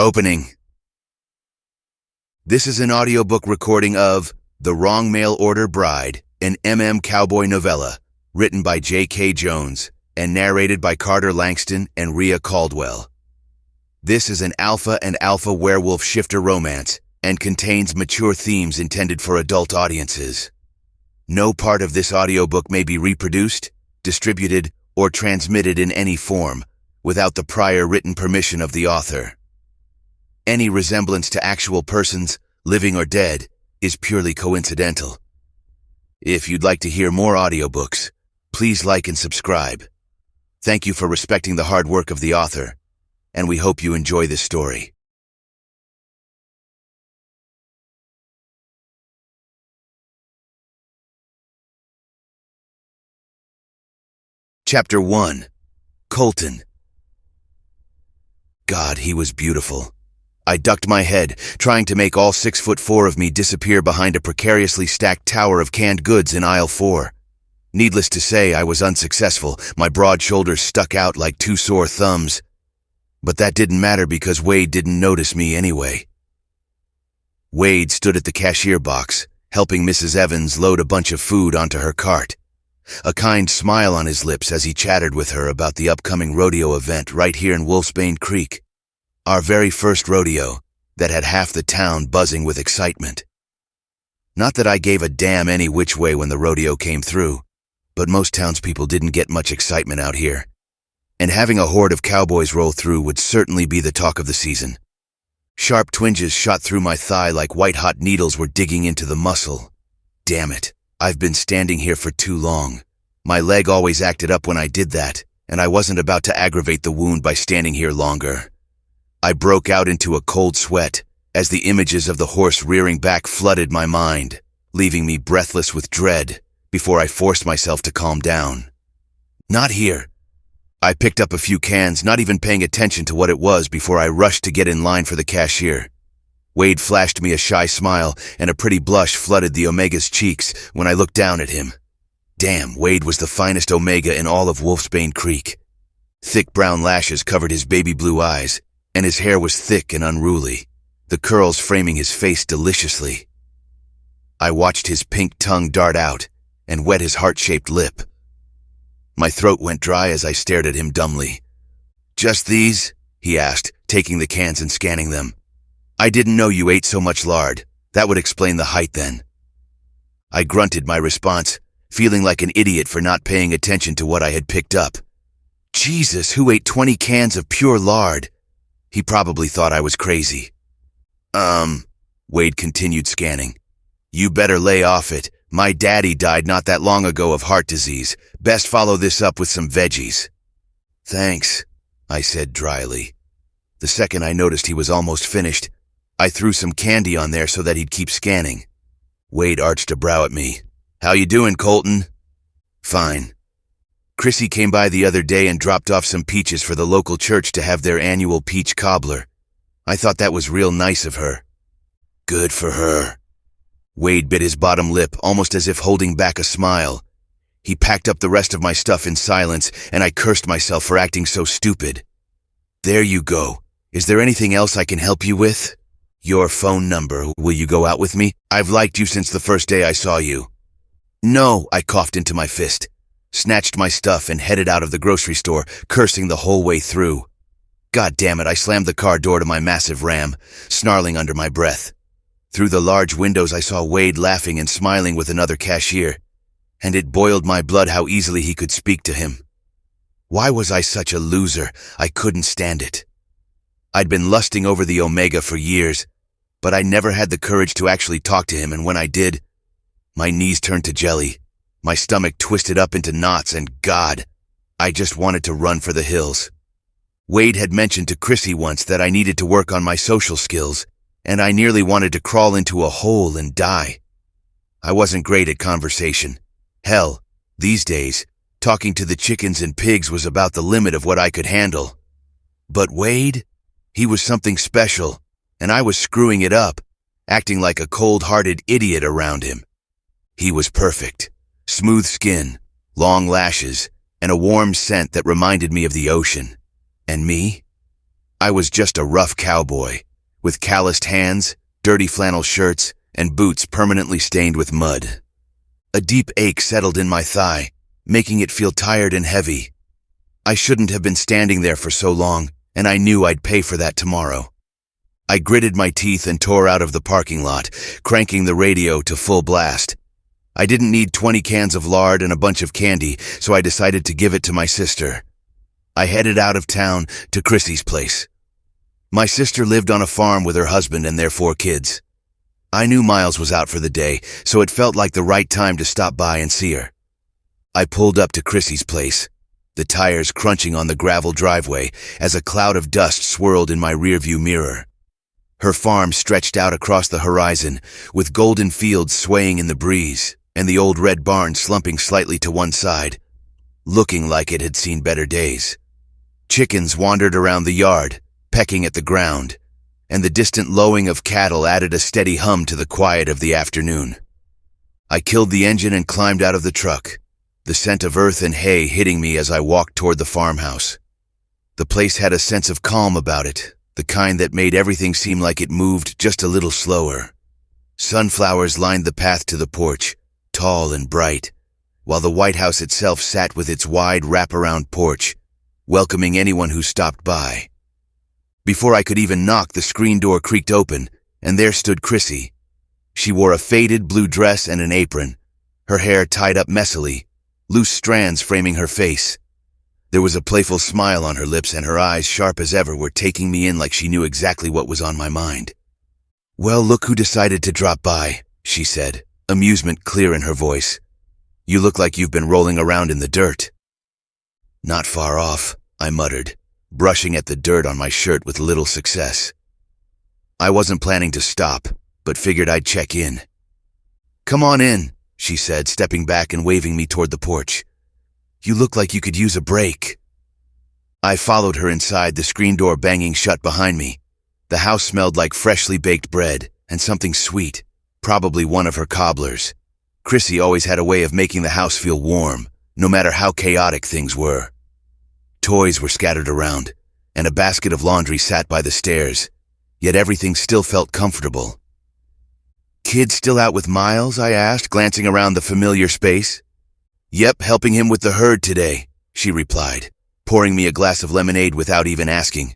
Opening. This is an audiobook recording of The Wrong Mail Order Bride, an Cowboy novella, written by J.K. Jones and narrated by Carter Langston and Rhea Caldwell. This is an alpha and alpha werewolf shifter romance and contains mature themes intended for adult audiences. No part of this audiobook may be reproduced, distributed, or transmitted in any form without the prior written permission of the author. Any resemblance to actual persons, living or dead, is purely coincidental. If you'd like to hear more audiobooks, please like and subscribe. Thank you for respecting the hard work of the author, and we hope you enjoy this story. Chapter 1. Colton. God, he was beautiful. I ducked my head, trying to make all 6'4" of me disappear behind a precariously stacked tower of canned goods in aisle 4. Needless to say, I was unsuccessful. My broad shoulders stuck out like two sore thumbs. But that didn't matter because Wade didn't notice me anyway. Wade stood at the cashier box, helping Mrs. Evans load a bunch of food onto her cart. A kind smile on his lips as he chattered with her about the upcoming rodeo event right here in Wolfsbane Creek. Our very first rodeo that had half the town buzzing with excitement. Not that I gave a damn any which way when the rodeo came through, but most townspeople didn't get much excitement out here. And having a horde of cowboys roll through would certainly be the talk of the season. Sharp twinges shot through my thigh like white-hot needles were digging into the muscle. Damn it, I've been standing here for too long. My leg always acted up when I did that, and I wasn't about to aggravate the wound by standing here longer. I broke out into a cold sweat as the images of the horse rearing back flooded my mind, leaving me breathless with dread before I forced myself to calm down. Not here. I picked up a few cans, not even paying attention to what it was before I rushed to get in line for the cashier. Wade flashed me a shy smile and a pretty blush flooded the Omega's cheeks when I looked down at him. Damn, Wade was the finest Omega in all of Wolfsbane Creek. Thick brown lashes covered his baby blue eyes, and his hair was thick and unruly, the curls framing his face deliciously. I watched his pink tongue dart out and wet his heart-shaped lip. My throat went dry as I stared at him dumbly. "Just these?" he asked, taking the cans and scanning them. "I didn't know you ate so much lard. That would explain the height then." I grunted my response, feeling like an idiot for not paying attention to what I had picked up. Jesus, who ate 20 cans of pure lard? He probably thought I was crazy. Wade continued scanning. "You better lay off it. My daddy died not that long ago of heart disease. Best follow this up with some veggies." "Thanks," I said dryly. The second I noticed he was almost finished, I threw some candy on there so that he'd keep scanning. Wade arched a brow at me. "How you doing, Colton?" "Fine. Chrissy came by the other day and dropped off some peaches for the local church to have their annual peach cobbler. I thought that was real nice of her." "Good for her." Wade bit his bottom lip, almost as if holding back a smile. He packed up the rest of my stuff in silence, and I cursed myself for acting so stupid. "There you go. Is there anything else I can help you with? Your phone number. Will you go out with me? I've liked you since the first day I saw you." "No," I coughed into my fist, snatched my stuff and headed out of the grocery store, cursing the whole way through. God damn it, I slammed the car door to my massive Ram, snarling under my breath. Through the large windows I saw Wade laughing and smiling with another cashier, and it boiled my blood how easily he could speak to him. Why was I such a loser? I couldn't stand it. I'd been lusting over the Omega for years, but I never had the courage to actually talk to him, and when I did, my knees turned to jelly. My stomach twisted up into knots, and God, I just wanted to run for the hills. Wade had mentioned to Chrissy once that I needed to work on my social skills, and I nearly wanted to crawl into a hole and die. I wasn't great at conversation. Hell, these days, talking to the chickens and pigs was about the limit of what I could handle. But Wade? He was something special, and I was screwing it up, acting like a cold-hearted idiot around him. He was perfect. Smooth skin, long lashes, and a warm scent that reminded me of the ocean. And me? I was just a rough cowboy, with calloused hands, dirty flannel shirts, and boots permanently stained with mud. A deep ache settled in my thigh, making it feel tired and heavy. I shouldn't have been standing there for so long, and I knew I'd pay for that tomorrow. I gritted my teeth and tore out of the parking lot, cranking the radio to full blast. I didn't need 20 cans of lard and a bunch of candy, so I decided to give it to my sister. I headed out of town to Chrissy's place. My sister lived on a farm with her husband and their 4 kids. I knew Miles was out for the day, so it felt like the right time to stop by and see her. I pulled up to Chrissy's place, the tires crunching on the gravel driveway as a cloud of dust swirled in my rearview mirror. Her farm stretched out across the horizon, with golden fields swaying in the breeze, and the old red barn slumping slightly to one side, looking like it had seen better days. Chickens wandered around the yard, pecking at the ground, and the distant lowing of cattle added a steady hum to the quiet of the afternoon. I killed the engine and climbed out of the truck, the scent of earth and hay hitting me as I walked toward the farmhouse. The place had a sense of calm about it, the kind that made everything seem like it moved just a little slower. Sunflowers lined the path to the porch, tall and bright, while the White House itself sat with its wide wraparound porch, welcoming anyone who stopped by. Before I could even knock, the screen door creaked open, and there stood Chrissy. She wore a faded blue dress and an apron, her hair tied up messily, loose strands framing her face. There was a playful smile on her lips, and her eyes, sharp as ever, were taking me in like she knew exactly what was on my mind. "Well, look who decided to drop by," she said, amusement clear in her voice. "You look like you've been rolling around in the dirt." "Not far off," I muttered, brushing at the dirt on my shirt with little success. I wasn't planning to stop, but figured I'd check in. "Come on in," she said, stepping back and waving me toward the porch. "You look like you could use a break." I followed her inside, the screen door banging shut behind me. The house smelled like freshly baked bread and something sweet, probably one of her cobblers. Chrissy always had a way of making the house feel warm, no matter how chaotic things were. Toys were scattered around, and a basket of laundry sat by the stairs, yet everything still felt comfortable. "Kid still out with Miles?" I asked, glancing around the familiar space. "Yep, helping him with the herd today," she replied, pouring me a glass of lemonade without even asking.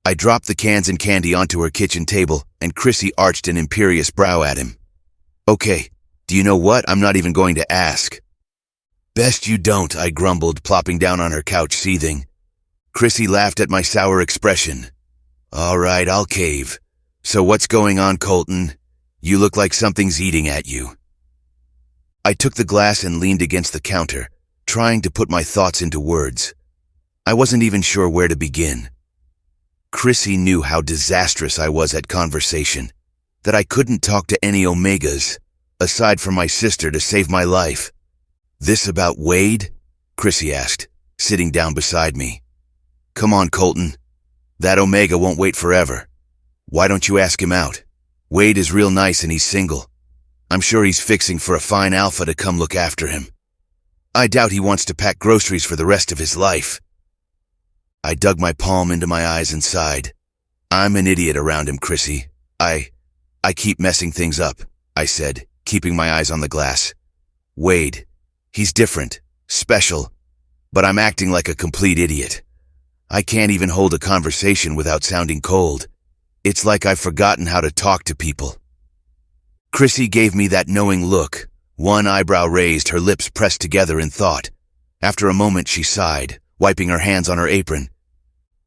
I dropped the cans and candy onto her kitchen table, and Chrissy arched an imperious brow at him. "Okay, do you know what? I'm not even going to ask." "Best you don't," I grumbled, plopping down on her couch, seething. Chrissy laughed at my sour expression. "All right, I'll cave. So what's going on, Colton? You look like something's eating at you." I took the glass and leaned against the counter, trying to put my thoughts into words. I wasn't even sure where to begin. Chrissy knew how disastrous I was at conversation, that I couldn't talk to any Omegas, aside from my sister, to save my life. "This about Wade?" Chrissy asked, sitting down beside me. "Come on, Colton. That Omega won't wait forever. Why don't you ask him out? Wade is real nice and he's single. I'm sure he's fixing for a fine alpha to come look after him. I doubt he wants to pack groceries for the rest of his life." I dug my palm into my eyes and sighed. "I'm an idiot around him, Chrissy. I keep messing things up," I said, keeping my eyes on the glass. "Wade, he's different, special, but I'm acting like a complete idiot. I can't even hold a conversation without sounding cold. It's like I've forgotten how to talk to people." Chrissy gave me that knowing look, one eyebrow raised, her lips pressed together in thought. After a moment she sighed, wiping her hands on her apron.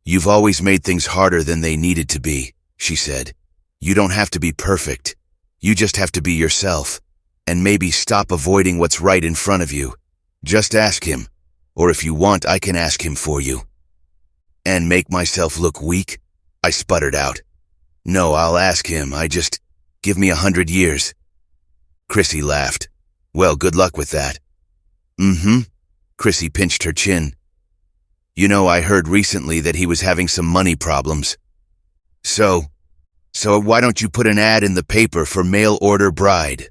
"You've always made things harder than they needed to be," she said. "You don't have to be perfect. You just have to be yourself. And maybe stop avoiding what's right in front of you. Just ask him. Or if you want, I can ask him for you." "And make myself look weak?" I sputtered out. "No, I'll ask him. Give me 100 years. Chrissy laughed. "Well, good luck with that." "Mm-hmm." Chrissy pinched her chin. "You know, I heard recently that he was having some money problems. So why don't you put an ad in the paper for mail order bride?"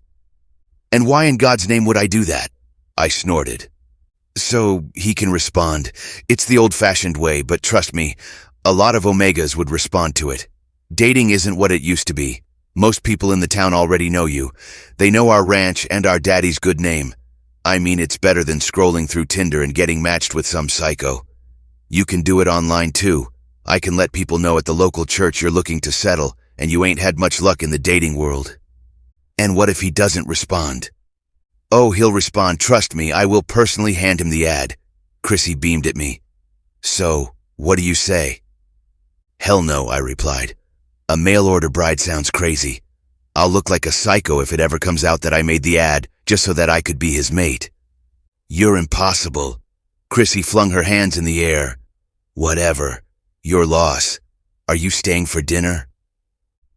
"And why in God's name would I do that?" I snorted. "So he can respond. It's the old-fashioned way, but trust me, A lot of Omegas would respond to it. Dating isn't what it used to be. Most people in the town already know you. They know our ranch and our daddy's good name. I mean, it's better than scrolling through Tinder and getting matched with some psycho. You can do it online too. I can let people know at the local church you're looking to settle, and you ain't had much luck in the dating world. And what if he doesn't respond? Oh, he'll respond, trust me, I will personally hand him the ad. Chrissy beamed at me. So, what do you say? Hell no, I replied. A mail-order bride sounds crazy. I'll look like a psycho if it ever comes out that I made the ad just so that I could be his mate. You're impossible. Chrissy flung her hands in the air. Whatever. Your loss. Are you staying for dinner?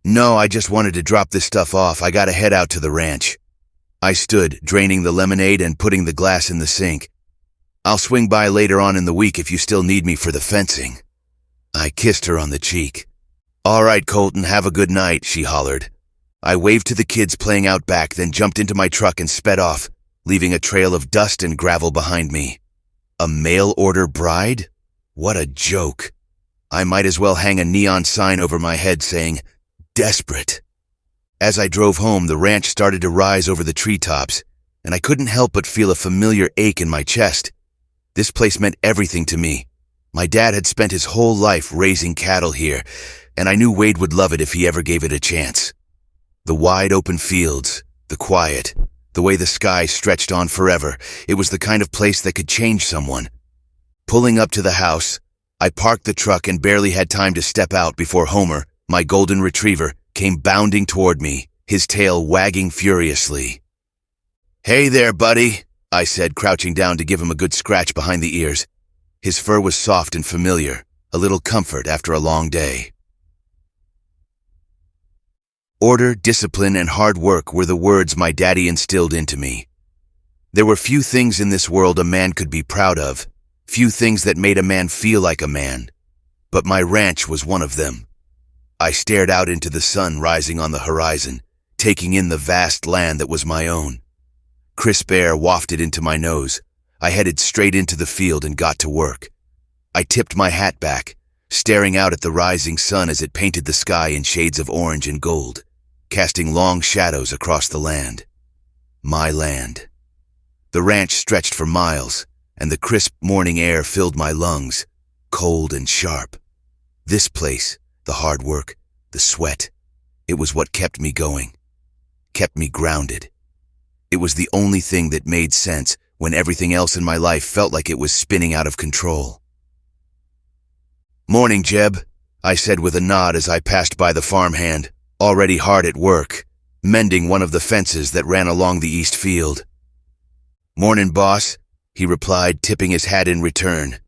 No, I just wanted to drop this stuff off. I gotta head out to the ranch. I stood, draining the lemonade and putting the glass in the sink. I'll swing by later on in the week if you still need me for the fencing. I kissed her on the cheek. All right, Colton, have a good night, she hollered. I waved to the kids playing out back, then jumped into my truck and sped off, leaving a trail of dust and gravel behind me. A mail-order bride? What a joke. I might as well hang a neon sign over my head saying, desperate. As I drove home, the ranch started to rise over the treetops, and I couldn't help but feel a familiar ache in my chest. This place meant everything to me. My dad had spent his whole life raising cattle here, and I knew Wade would love it if he ever gave it a chance. The wide open fields, the quiet, the way the sky stretched on forever, it was the kind of place that could change someone. Pulling up to the house, I parked the truck and barely had time to step out before Homer, my golden retriever, came bounding toward me, his tail wagging furiously. Hey there, buddy, I said, crouching down to give him a good scratch behind the ears. His fur was soft and familiar, a little comfort after a long day. Order, discipline, and hard work were the words my daddy instilled into me. There were few things in this world a man could be proud of, few things that made a man feel like a man, but my ranch was one of them. I stared out into the sun rising on the horizon, taking in the vast land that was my own. Crisp air wafted into my nose. I headed straight into the field and got to work. I tipped my hat back, staring out at the rising sun as it painted the sky in shades of orange and gold, casting long shadows across the land. My land. The ranch stretched for miles, and the crisp morning air filled my lungs, cold and sharp. This place, the hard work, the sweat, it was what kept me going, kept me grounded. It was the only thing that made sense when everything else in my life felt like it was spinning out of control. Morning, Jeb, I said with a nod as I passed by the farmhand, already hard at work, mending one of the fences that ran along the east field. Morning, boss, he replied, tipping his hat in return.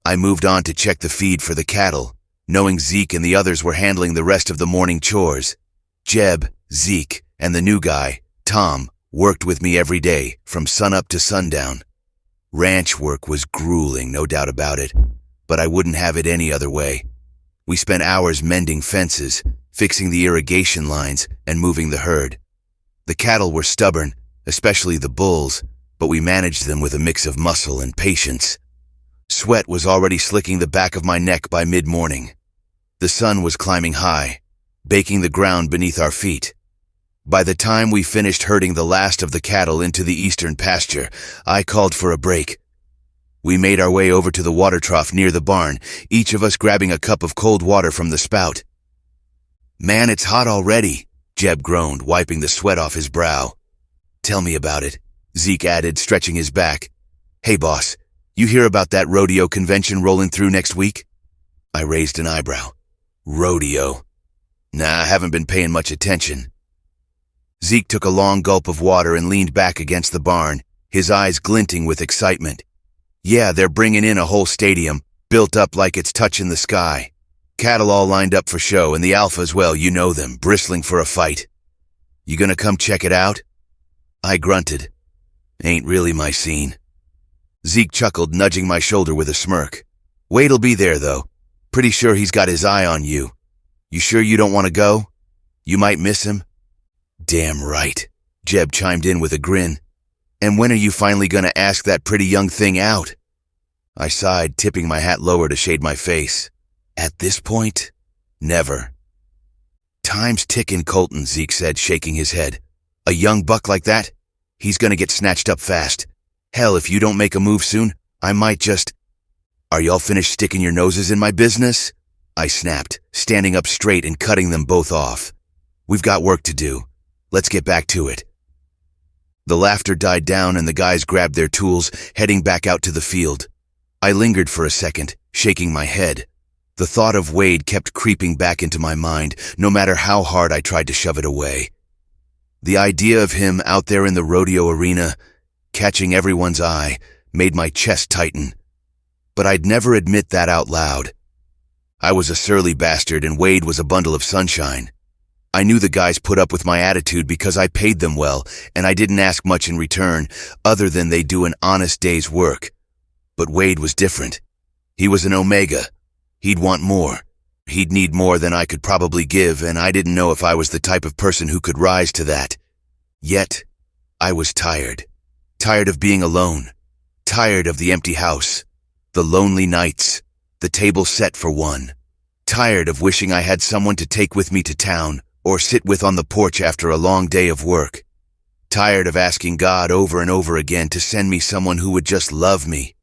I moved on to check the feed for the cattle, knowing Zeke and the others were handling the rest of the morning chores. Jeb, Zeke, and the new guy, Tom, worked with me every day, from sunup to sundown. Ranch work was grueling, no doubt about it, but I wouldn't have it any other way. We spent hours mending fences, fixing the irrigation lines, and moving the herd. The cattle were stubborn, especially the bulls, but we managed them with a mix of muscle and patience. Sweat was already slicking the back of my neck by mid-morning. The sun was climbing high, baking the ground beneath our feet. By the time we finished herding the last of the cattle into the eastern pasture, I called for a break. We made our way over to the water trough near the barn, each of us grabbing a cup of cold water from the spout. Man, it's hot already, Jeb groaned, wiping the sweat off his brow. Tell me about it, Zeke added, stretching his back. Hey, boss, you hear about that rodeo convention rolling through next week? I raised an eyebrow. Rodeo? Nah, I haven't been paying much attention. Zeke took a long gulp of water and leaned back against the barn, his eyes glinting with excitement. Yeah, they're bringing in a whole stadium, built up like it's touching the sky. Cattle all lined up for show, and the alphas, well, you know them, bristling for a fight. You gonna come check it out? I grunted. Ain't really my scene. Zeke chuckled, nudging my shoulder with a smirk. Wade'll be there, though. Pretty sure he's got his eye on you. You sure you don't want to go? You might miss him. Damn right, Jeb chimed in with a grin. And when are you finally gonna ask that pretty young thing out? I sighed, tipping my hat lower to shade my face. At this point, never. Time's ticking, Colton, Zeke said, shaking his head. A young buck like that? He's gonna get snatched up fast. Hell, if you don't make a move soon, I might just... Are y'all finished sticking your noses in my business? I snapped, standing up straight and cutting them both off. We've got work to do. Let's get back to it. The laughter died down and the guys grabbed their tools, heading back out to the field. I lingered for a second, shaking my head. The thought of Wade kept creeping back into my mind, no matter how hard I tried to shove it away. The idea of him out there in the rodeo arena, catching everyone's eye, made my chest tighten. But I'd never admit that out loud. I was a surly bastard and Wade was a bundle of sunshine. I knew the guys put up with my attitude because I paid them well, and I didn't ask much in return, other than they do an honest day's work. But Wade was different. He was an Omega. He'd want more. He'd need more than I could probably give, and I didn't know if I was the type of person who could rise to that. Yet, I was tired. Tired of being alone. Tired of the empty house. The lonely nights. The table set for one. Tired of wishing I had someone to take with me to town, or sit with on the porch after a long day of work. Tired of asking God over and over again to send me someone who would just love me.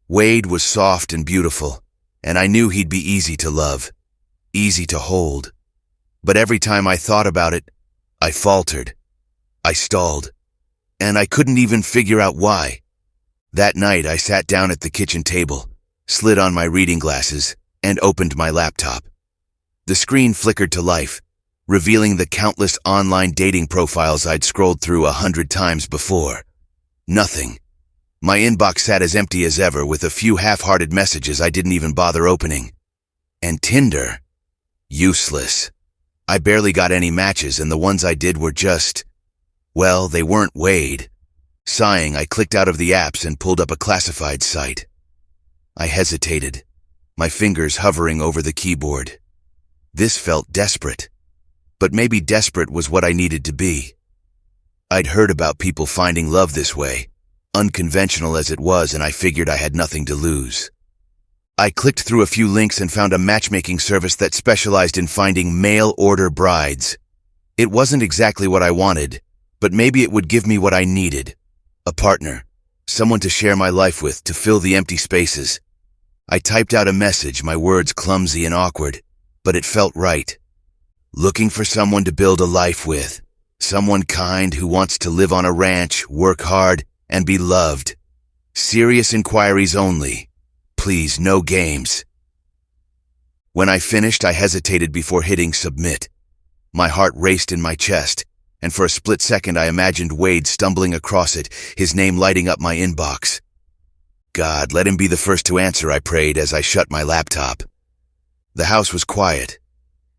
Wade was soft and beautiful, and I knew he'd be easy to love, easy to hold. But every time I thought about it, I faltered. I stalled, and I couldn't even figure out why. That night I sat down at the kitchen table, slid on my reading glasses, and opened my laptop. The screen flickered to life, revealing the countless online dating profiles I'd scrolled through 100 times before. Nothing. My inbox sat as empty as ever, with a few half-hearted messages I didn't even bother opening. And Tinder? Useless. I barely got any matches, and the ones I did were just... well, they weren't Wade. Sighing, I clicked out of the apps and pulled up a classified site. I hesitated, my fingers hovering over the keyboard. This felt desperate. But maybe desperate was what I needed to be. I'd heard about people finding love this way, unconventional as it was, and I figured I had nothing to lose. I clicked through a few links and found a matchmaking service that specialized in finding mail-order brides. It wasn't exactly what I wanted, but maybe it would give me what I needed. A partner, someone to share my life with, to fill the empty spaces. I typed out a message, my words clumsy and awkward, but it felt right. Looking for someone to build a life with. Someone kind who wants to live on a ranch, work hard, and be loved. Serious inquiries only. Please, no games. When I finished, I hesitated before hitting submit. My heart raced in my chest, and for a split second I imagined Wade stumbling across it, his name lighting up my inbox. God, let him be the first to answer, I prayed as I shut my laptop. The house was quiet,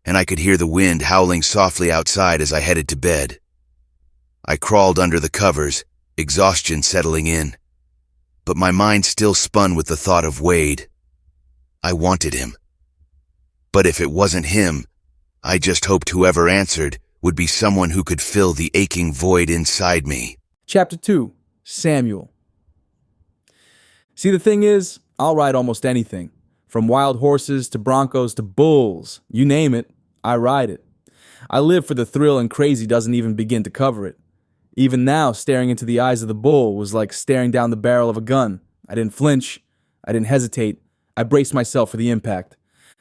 and I could hear the wind howling softly outside as I headed to bed. I crawled under the covers, exhaustion settling in. But my mind still spun with the thought of Wade. I wanted him. But if it wasn't him, I just hoped whoever answered would be someone who could fill the aching void inside me. Chapter 2, Samuel. See, the thing is, I'll ride almost anything. From wild horses to broncos to bulls, you name it, I ride it. I live for the thrill, and crazy doesn't even begin to cover it. Even now, staring into the eyes of the bull was like staring down the barrel of a gun. I didn't flinch. I didn't hesitate. I braced myself for the impact.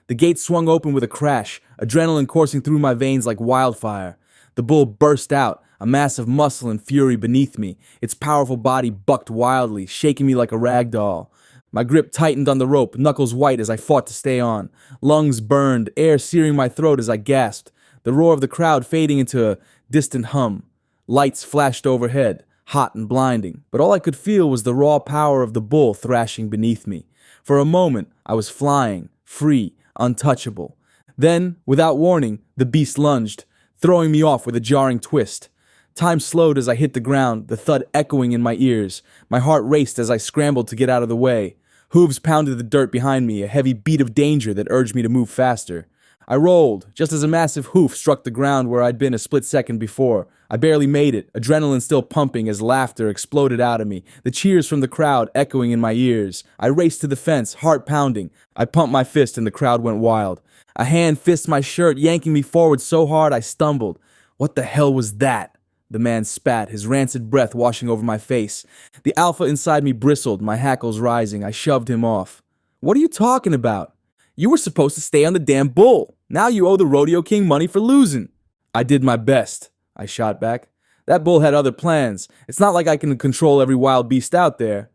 The gate swung open with a crash, adrenaline coursing through my veins like wildfire. The bull burst out, a mass of muscle and fury beneath me. Its powerful body bucked wildly, shaking me like a rag doll. My grip tightened on the rope, knuckles white as I fought to stay on. Lungs burned, air searing my throat as I gasped. The roar of the crowd fading into a distant hum. Lights flashed overhead, hot and blinding, but all I could feel was the raw power of the bull thrashing beneath me. For a moment, I was flying, free, untouchable. Then, without warning, the beast lunged, throwing me off with a jarring twist. Time slowed as I hit the ground, the thud echoing in my ears. My heart raced as I scrambled to get out of the way. Hooves pounded the dirt behind me, a heavy beat of danger that urged me to move faster. I rolled, just as a massive hoof struck the ground where I'd been a split second before. I barely made it, adrenaline still pumping as laughter exploded out of me, the cheers from the crowd echoing in my ears. I raced to the fence, heart pounding. I pumped my fist and the crowd went wild. A hand fisted my shirt, yanking me forward so hard I stumbled. What the hell was that? The man spat, his rancid breath washing over my face. The alpha inside me bristled, my hackles rising. I shoved him off. What are you talking about? You were supposed to stay on the damn bull. Now you owe the rodeo king money for losing. I did my best, I shot back. That bull had other plans. It's not like I can control every wild beast out there.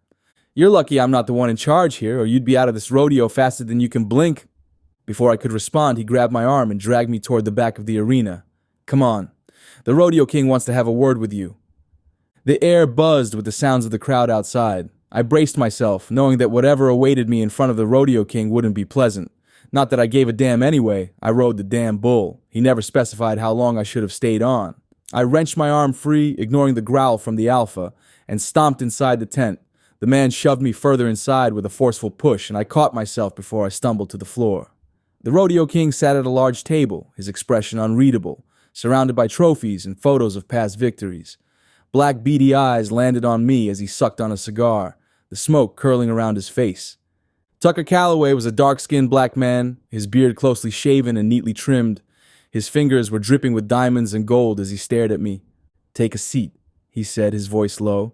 You're lucky I'm not the one in charge here, or you'd be out of this rodeo faster than you can blink. Before I could respond, he grabbed my arm and dragged me toward the back of the arena. Come on. The rodeo king wants to have a word with you. The air buzzed with the sounds of the crowd outside. I braced myself, knowing that whatever awaited me in front of the rodeo king wouldn't be pleasant. Not that I gave a damn anyway. I rode the damn bull. He never specified how long I should have stayed on. I wrenched my arm free, ignoring the growl from the alpha, and stomped inside the tent. The man shoved me further inside with a forceful push, and I caught myself before I stumbled to the floor. The rodeo king sat at a large table, his expression unreadable, surrounded by trophies and photos of past victories. Black beady eyes landed on me as he sucked on a cigar, the smoke curling around his face. Tucker Calloway was a dark-skinned black man, his beard closely shaven and neatly trimmed. His fingers were dripping with diamonds and gold as he stared at me. Take a seat, he said, his voice low.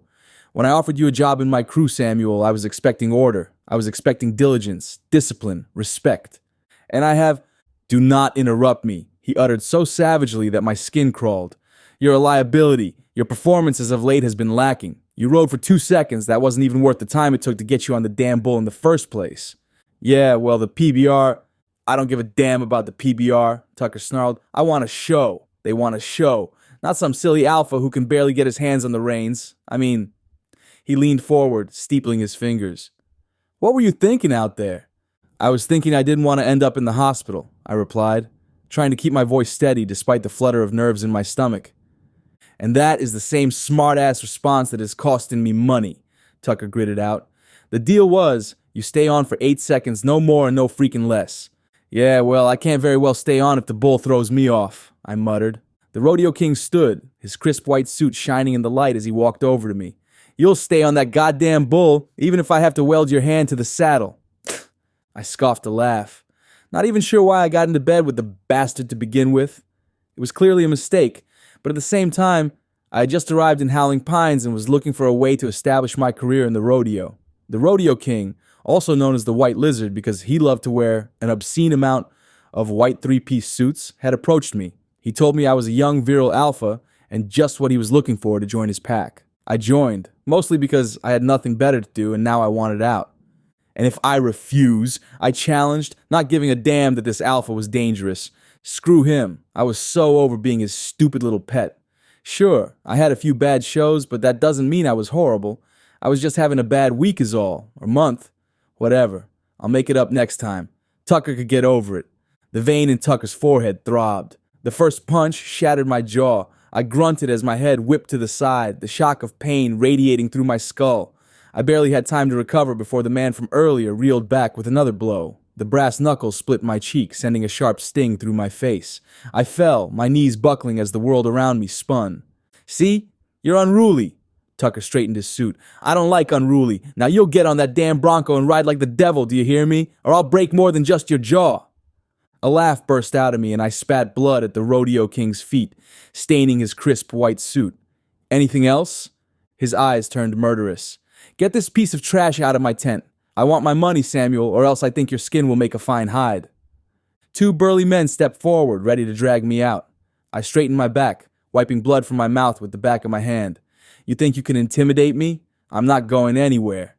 When I offered you a job in my crew, Samuel, I was expecting order. I was expecting diligence, discipline, respect. And I have... Do not interrupt me, he uttered so savagely that my skin crawled. You're a liability. Your performance as of late has been lacking. You rode for 2 seconds. That wasn't even worth the time it took to get you on the damn bull in the first place. Yeah, well, the PBR... I don't give a damn about the PBR, Tucker snarled. I want a show. They want a show. Not some silly alpha who can barely get his hands on the reins. I mean... He leaned forward, steepling his fingers. What were you thinking out there? I was thinking I didn't want to end up in the hospital, I replied, trying to keep my voice steady despite the flutter of nerves in my stomach. And that is the same smart-ass response that is costing me money, Tucker gritted out. The deal was, you stay on for 8 seconds, no more and no freaking less. Yeah, well, I can't very well stay on if the bull throws me off, I muttered. The rodeo king stood, his crisp white suit shining in the light as he walked over to me. You'll stay on that goddamn bull, even if I have to weld your hand to the saddle. I scoffed a laugh. Not even sure why I got into bed with the bastard to begin with. It was clearly a mistake, but at the same time, I had just arrived in Howling Pines and was looking for a way to establish my career in the rodeo. The rodeo king, also known as the White Lizard because he loved to wear an obscene amount of white three-piece suits, had approached me. He told me I was a young virile alpha and just what he was looking for to join his pack. I joined, mostly because I had nothing better to do and now I wanted out. And if I refuse, I challenged, not giving a damn that this alpha was dangerous. Screw him. I was so over being his stupid little pet. Sure, I had a few bad shows, but that doesn't mean I was horrible. I was just having a bad week is all, or month. Whatever. I'll make it up next time. Tucker could get over it. The vein in Tucker's forehead throbbed. The first punch shattered my jaw. I grunted as my head whipped to the side, the shock of pain radiating through my skull. I barely had time to recover before the man from earlier reeled back with another blow. The brass knuckles split my cheek, sending a sharp sting through my face. I fell, my knees buckling as the world around me spun. See? You're unruly. Tucker straightened his suit. I don't like unruly. Now you'll get on that damn bronco and ride like the devil, do you hear me? Or I'll break more than just your jaw. A laugh burst out of me and I spat blood at the rodeo king's feet, staining his crisp white suit. Anything else? His eyes turned murderous. Get this piece of trash out of my tent. I want my money, Samuel, or else I think your skin will make a fine hide. 2 burly men stepped forward, ready to drag me out. I straightened my back, wiping blood from my mouth with the back of my hand. You think you can intimidate me? I'm not going anywhere.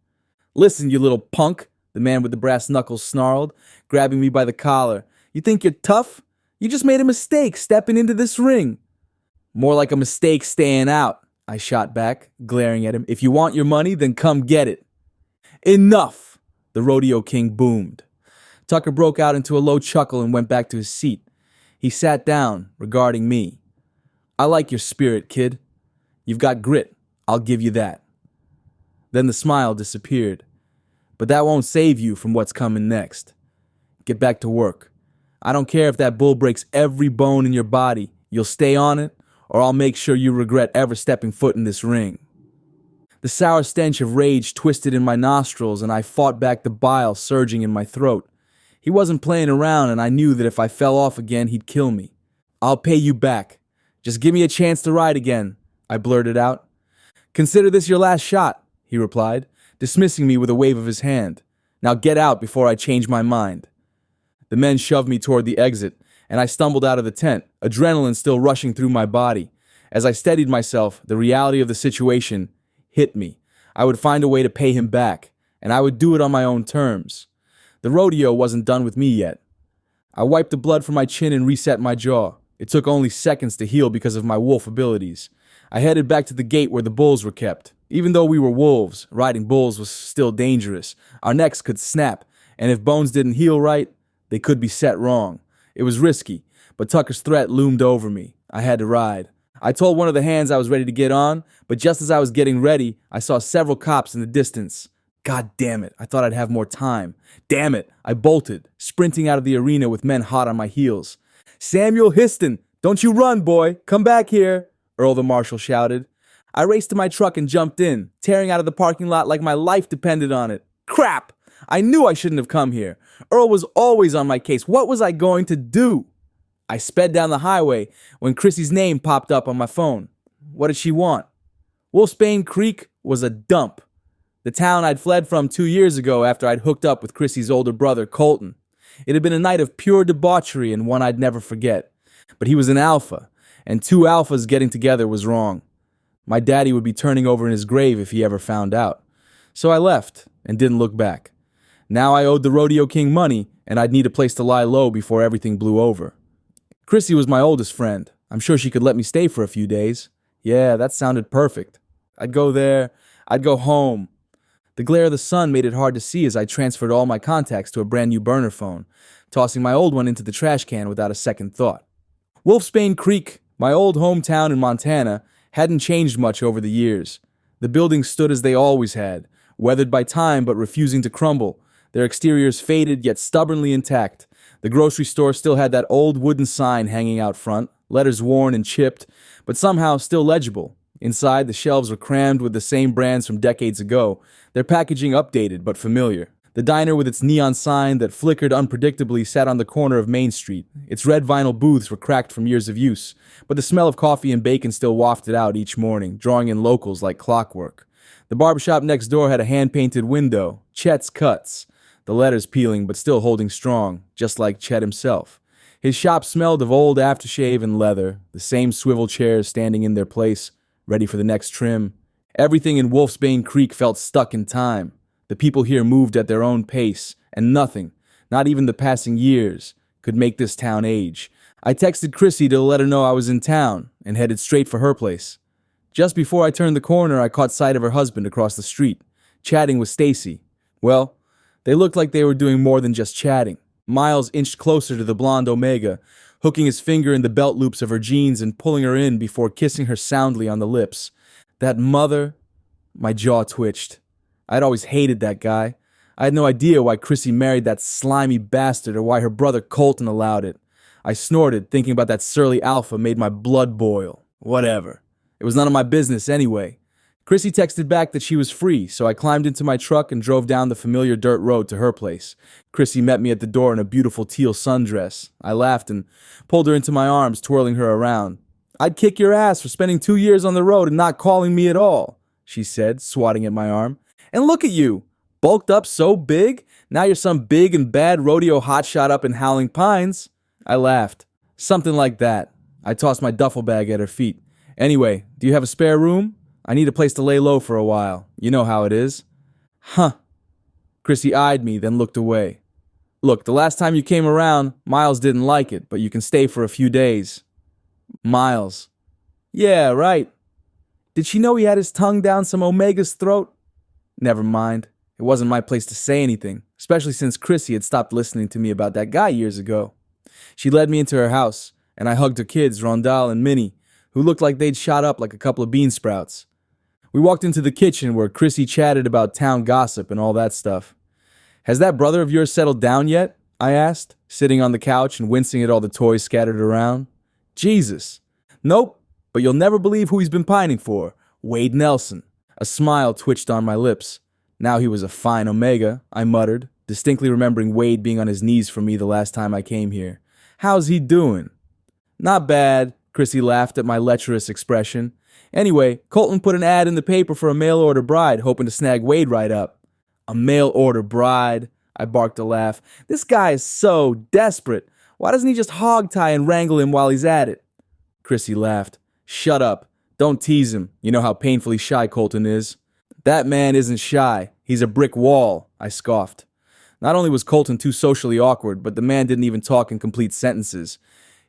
Listen, you little punk, the man with the brass knuckles snarled, grabbing me by the collar. You think you're tough? You just made a mistake stepping into this ring. More like a mistake staying out, I shot back, glaring at him. If you want your money, then come get it. Enough, the rodeo king boomed. Tucker broke out into a low chuckle and went back to his seat. He sat down, regarding me. I like your spirit, kid. You've got grit. I'll give you that. Then the smile disappeared. But that won't save you from what's coming next. Get back to work. I don't care if that bull breaks every bone in your body. You'll stay on it, or I'll make sure you regret ever stepping foot in this ring." The sour stench of rage twisted in my nostrils, and I fought back the bile surging in my throat. He wasn't playing around, and I knew that if I fell off again, he'd kill me. "I'll pay you back. Just give me a chance to ride again," I blurted out. "Consider this your last shot," he replied, dismissing me with a wave of his hand. "Now get out before I change my mind." The men shoved me toward the exit, and I stumbled out of the tent, adrenaline still rushing through my body. As I steadied myself, the reality of the situation hit me. I would find a way to pay him back, and I would do it on my own terms. The rodeo wasn't done with me yet. I wiped the blood from my chin and reset my jaw. It took only seconds to heal because of my wolf abilities. I headed back to the gate where the bulls were kept. Even though we were wolves, riding bulls was still dangerous. Our necks could snap, and if bones didn't heal right, they could be set wrong. It was risky, but Tucker's threat loomed over me. I had to ride. I told one of the hands I was ready to get on, but just as I was getting ready, I saw several cops in the distance. God damn it, I thought I'd have more time. Damn it, I bolted, sprinting out of the arena with men hot on my heels. "Samuel Histon, don't you run, boy. Come back here," Earl the Marshal shouted. I raced to my truck and jumped in, tearing out of the parking lot like my life depended on it. Crap! I knew I shouldn't have come here. Earl was always on my case. What was I going to do? I sped down the highway when Chrissy's name popped up on my phone. What did she want? Wolfsbane Creek was a dump. The town I'd fled from 2 years ago after I'd hooked up with Chrissy's older brother, Colton. It had been a night of pure debauchery and one I'd never forget. But he was an alpha, and two alphas getting together was wrong. My daddy would be turning over in his grave if he ever found out. So I left and didn't look back. Now I owed the Rodeo King money, and I'd need a place to lie low before everything blew over. Chrissy was my oldest friend. I'm sure she could let me stay for a few days. Yeah, that sounded perfect. I'd go there. I'd go home. The glare of the sun made it hard to see as I transferred all my contacts to a brand new burner phone, tossing my old one into the trash can without a second thought. Wolfsbane Creek, my old hometown in Montana, hadn't changed much over the years. The buildings stood as they always had, weathered by time but refusing to crumble, their exteriors faded yet stubbornly intact. The grocery store still had that old wooden sign hanging out front, letters worn and chipped, but somehow still legible. Inside, the shelves were crammed with the same brands from decades ago, their packaging updated but familiar. The diner with its neon sign that flickered unpredictably sat on the corner of Main Street. Its red vinyl booths were cracked from years of use, but the smell of coffee and bacon still wafted out each morning, drawing in locals like clockwork. The barbershop next door had a hand-painted window, Chet's Cuts, the letters peeling but still holding strong, just like Chet himself. His shop smelled of old aftershave and leather, the same swivel chairs standing in their place, ready for the next trim. Everything in Wolfsbane Creek felt stuck in time. The people here moved at their own pace, and nothing, not even the passing years, could make this town age. I texted Chrissy to let her know I was in town, and headed straight for her place. Just before I turned the corner, I caught sight of her husband across the street, chatting with Stacy. Well, they looked like they were doing more than just chatting. Miles inched closer to the blonde Omega, hooking his finger in the belt loops of her jeans and pulling her in before kissing her soundly on the lips. That mother... My jaw twitched. I'd always hated that guy. I had no idea why Chrissy married that slimy bastard or why her brother Colton allowed it. I snorted, thinking about that surly alpha made my blood boil. Whatever. It was none of my business anyway. Chrissy texted back that she was free, so I climbed into my truck and drove down the familiar dirt road to her place. Chrissy met me at the door in a beautiful teal sundress. I laughed and pulled her into my arms, twirling her around. "I'd kick your ass for spending 2 years on the road and not calling me at all," she said, swatting at my arm. "And look at you, bulked up so big. Now you're some big and bad rodeo hotshot up in Howling Pines." I laughed. "Something like that." I tossed my duffel bag at her feet. "Anyway, do you have a spare room? I need a place to lay low for a while. You know how it is." "Huh." Chrissy eyed me, then looked away. "Look, the last time you came around, Miles didn't like it, but you can stay for a few days." Miles. "Yeah, right. Did she know he had his tongue down some Omega's throat?" Never mind. It wasn't my place to say anything, especially since Chrissy had stopped listening to me about that guy years ago. She led me into her house, and I hugged her kids, Rondal and Minnie, who looked like they'd shot up like a couple of bean sprouts. We walked into the kitchen where Chrissy chatted about town gossip and all that stuff. "Has that brother of yours settled down yet?" I asked. sitting on the couch and wincing at all the toys scattered around. Jesus. Nope, but you'll never believe who he's been pining for. Wade Nelson. A smile twitched on my lips. Now he was a fine Omega, I muttered, distinctly remembering Wade being on his knees for me the last time I came here. How's he doing? Not bad, Chrissy laughed at my lecherous expression. Anyway, Colton put an ad in the paper for a mail-order bride, hoping to snag Wade right up. A mail-order bride? I barked a laugh. This guy is so desperate. Why doesn't he just hog-tie and wrangle him while he's at it? Chrissy laughed. Shut up. Don't tease him. You know how painfully shy Colton is. That man isn't shy. He's a brick wall, I scoffed. Not only was Colton too socially awkward, but the man didn't even talk in complete sentences.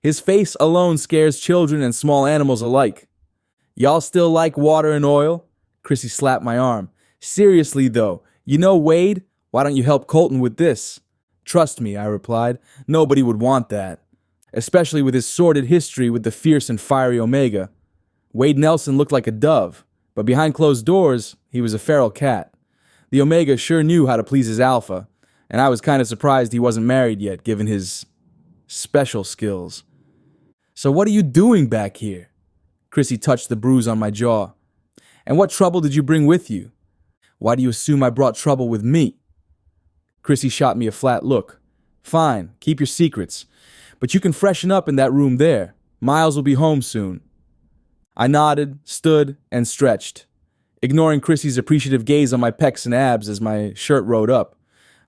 His face alone scares children and small animals alike. Y'all still like water and oil? Chrissy slapped my arm. Seriously, though, you know Wade? Why don't you help Colton with this? Trust me, I replied. Nobody would want that. Especially with his sordid history with the fierce and fiery Omega. Wade Nelson looked like a dove, but behind closed doors, he was a feral cat. The Omega sure knew how to please his alpha, and I was kind of surprised he wasn't married yet, given his special skills. So what are you doing back here? Chrissy touched the bruise on my jaw. And what trouble did you bring with you? Why do you assume I brought trouble with me? Chrissy shot me a flat look. Fine, keep your secrets. But you can freshen up in that room there. Miles will be home soon. I nodded, stood, and stretched, ignoring Chrissy's appreciative gaze on my pecs and abs as my shirt rode up.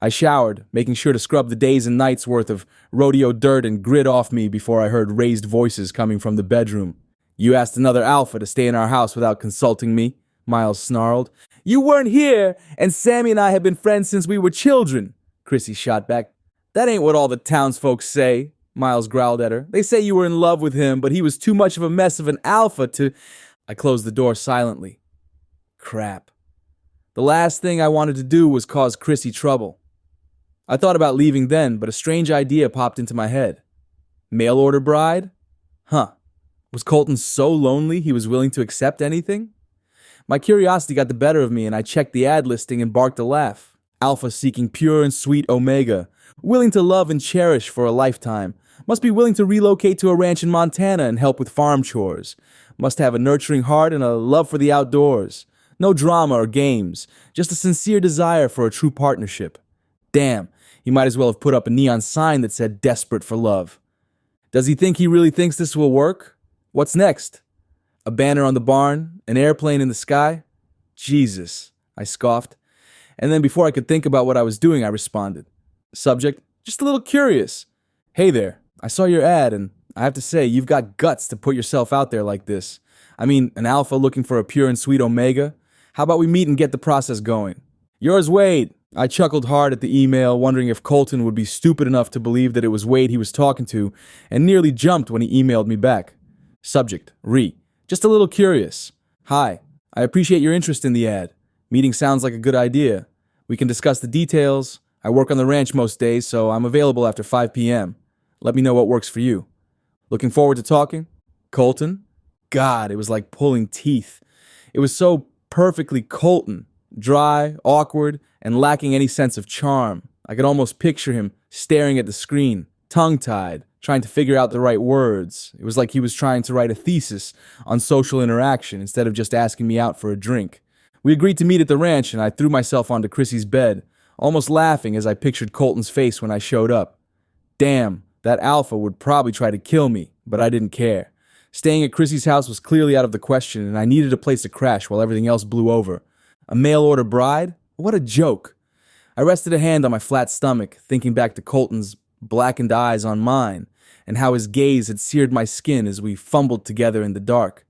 I showered, making sure to scrub the days and nights' worth of rodeo dirt and grit off me before I heard raised voices coming from the bedroom. You asked another alpha to stay in our house without consulting me, Miles snarled. You weren't here, and Sammy and I have been friends since we were children, Chrissy shot back. That ain't what all the townsfolk say, Miles growled at her. They say you were in love with him, but he was too much of a mess of an alpha to... I closed the door silently. Crap. The last thing I wanted to do was cause Chrissy trouble. I thought about leaving then, but a strange idea popped into my head. Mail order bride? Huh. Was Colton so lonely he was willing to accept anything? My curiosity got the better of me, and I checked the ad listing and barked a laugh. Alpha seeking pure and sweet Omega. Willing to love and cherish for a lifetime. Must be willing to relocate to a ranch in Montana and help with farm chores. Must have a nurturing heart and a love for the outdoors. No drama or games. Just a sincere desire for a true partnership. Damn, he might as well have put up a neon sign that said desperate for love. Does he think he really thinks this will work? What's next? A banner on the barn? An airplane in the sky? Jesus, I scoffed. And then before I could think about what I was doing, I responded. Subject, just a little curious. Hey there, I saw your ad, and I have to say, you've got guts to put yourself out there like this. I mean, an alpha looking for a pure and sweet Omega? How about we meet and get the process going? Yours, Wade. I chuckled hard at the email, wondering if Colton would be stupid enough to believe that it was Wade he was talking to, and nearly jumped when he emailed me back. Subject, Re. Just a little curious. Hi, I appreciate your interest in the ad. Meeting sounds like a good idea. We can discuss the details. I work on the ranch most days, so I'm available after 5 p.m. Let me know what works for you. Looking forward to talking? Colton? God, it was like pulling teeth. It was so perfectly Colton. Dry, awkward, and lacking any sense of charm. I could almost picture him staring at the screen, tongue-tied, trying to figure out the right words. It was like he was trying to write a thesis on social interaction instead of just asking me out for a drink. We agreed to meet at the ranch, and I threw myself onto Chrissy's bed, almost laughing as I pictured Colton's face when I showed up. Damn, that alpha would probably try to kill me, but I didn't care. Staying at Chrissy's house was clearly out of the question, and I needed a place to crash while everything else blew over. A mail-order bride? What a joke. I rested a hand on my flat stomach, thinking back to Colton's blackened eyes on mine, and how his gaze had seared my skin as we fumbled together in the dark.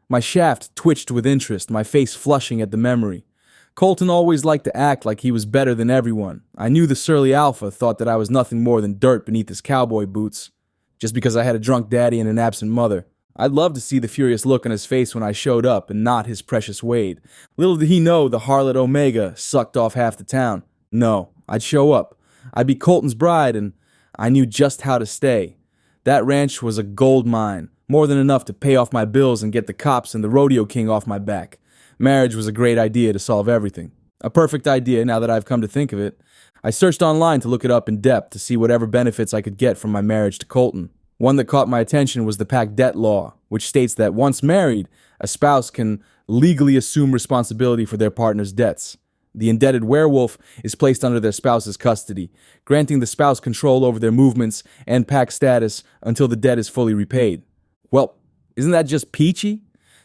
My shaft twitched with interest, my face flushing at the memory. Colton always liked to act like he was better than everyone. I knew the surly alpha thought that I was nothing more than dirt beneath his cowboy boots, just because I had a drunk daddy and an absent mother. I'd love to see the furious look on his face when I showed up and not his precious Wade. Little did he know the harlot Omega sucked off half the town. No, I'd show up. I'd be Colton's bride, and I knew just how to stay. That ranch was a gold mine, more than enough to pay off my bills and get the cops and the rodeo king off my back. Marriage was a great idea to solve everything. A perfect idea now that I've come to think of it. I searched online to look it up in depth to see whatever benefits I could get from my marriage to Colton. One that caught my attention was the pact debt law, which states that once married, a spouse can legally assume responsibility for their partner's debts. The indebted werewolf is placed under their spouse's custody, granting the spouse control over their movements and pact status until the debt is fully repaid. Well, isn't that just peachy?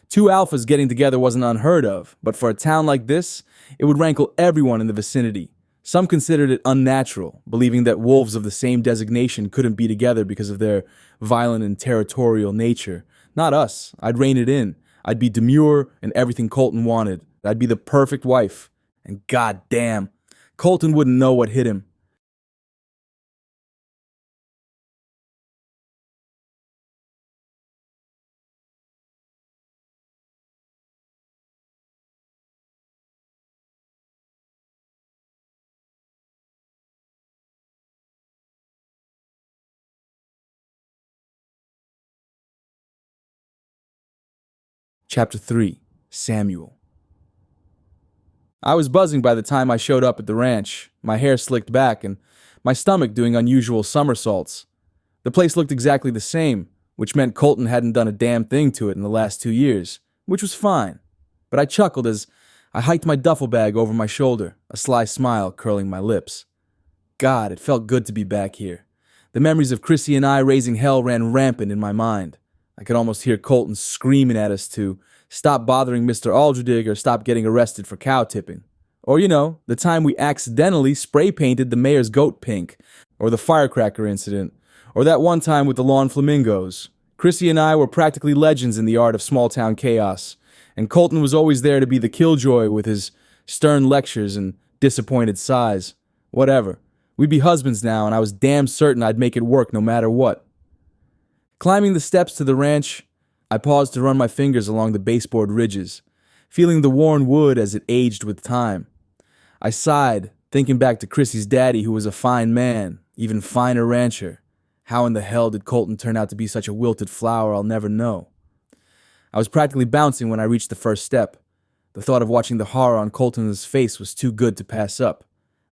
Two alphas getting together wasn't unheard of, but for a town like this, it would rankle everyone in the vicinity. Some considered it unnatural, believing that wolves of the same designation couldn't be together because of their violent and territorial nature. Not us. I'd rein it in. I'd be demure and everything Colton wanted. I'd be the perfect wife. And goddamn, Colton wouldn't know what hit him. Chapter 3. Samuel. I was buzzing by the time I showed up at the ranch, my hair slicked back and my stomach doing unusual somersaults. The place looked exactly the same, which meant Colton hadn't done a damn thing to it in the last 2 years, which was fine. But I chuckled as I hiked my duffel bag over my shoulder, a sly smile curling my lips. God, it felt good to be back here. The memories of Chrissy and I raising hell ran rampant in my mind. I could almost hear Colton screaming at us to stop bothering Mr. Aldredig or stop getting arrested for cow tipping. Or, the time we accidentally spray painted the mayor's goat pink, or the firecracker incident, or that one time with the lawn flamingos. Chrissy and I were practically legends in the art of small-town chaos, and Colton was always there to be the killjoy with his stern lectures and disappointed sighs. Whatever. We'd be husbands now, and I was damn certain I'd make it work no matter what. Climbing the steps to the ranch, I paused to run my fingers along the baseboard ridges, feeling the worn wood as it aged with time. I sighed, thinking back to Chrissy's daddy, who was a fine man, even finer rancher. How in the hell did Colton turn out to be such a wilted flower, I'll never know. I was practically bouncing when I reached the first step. The thought of watching the horror on Colton's face was too good to pass up.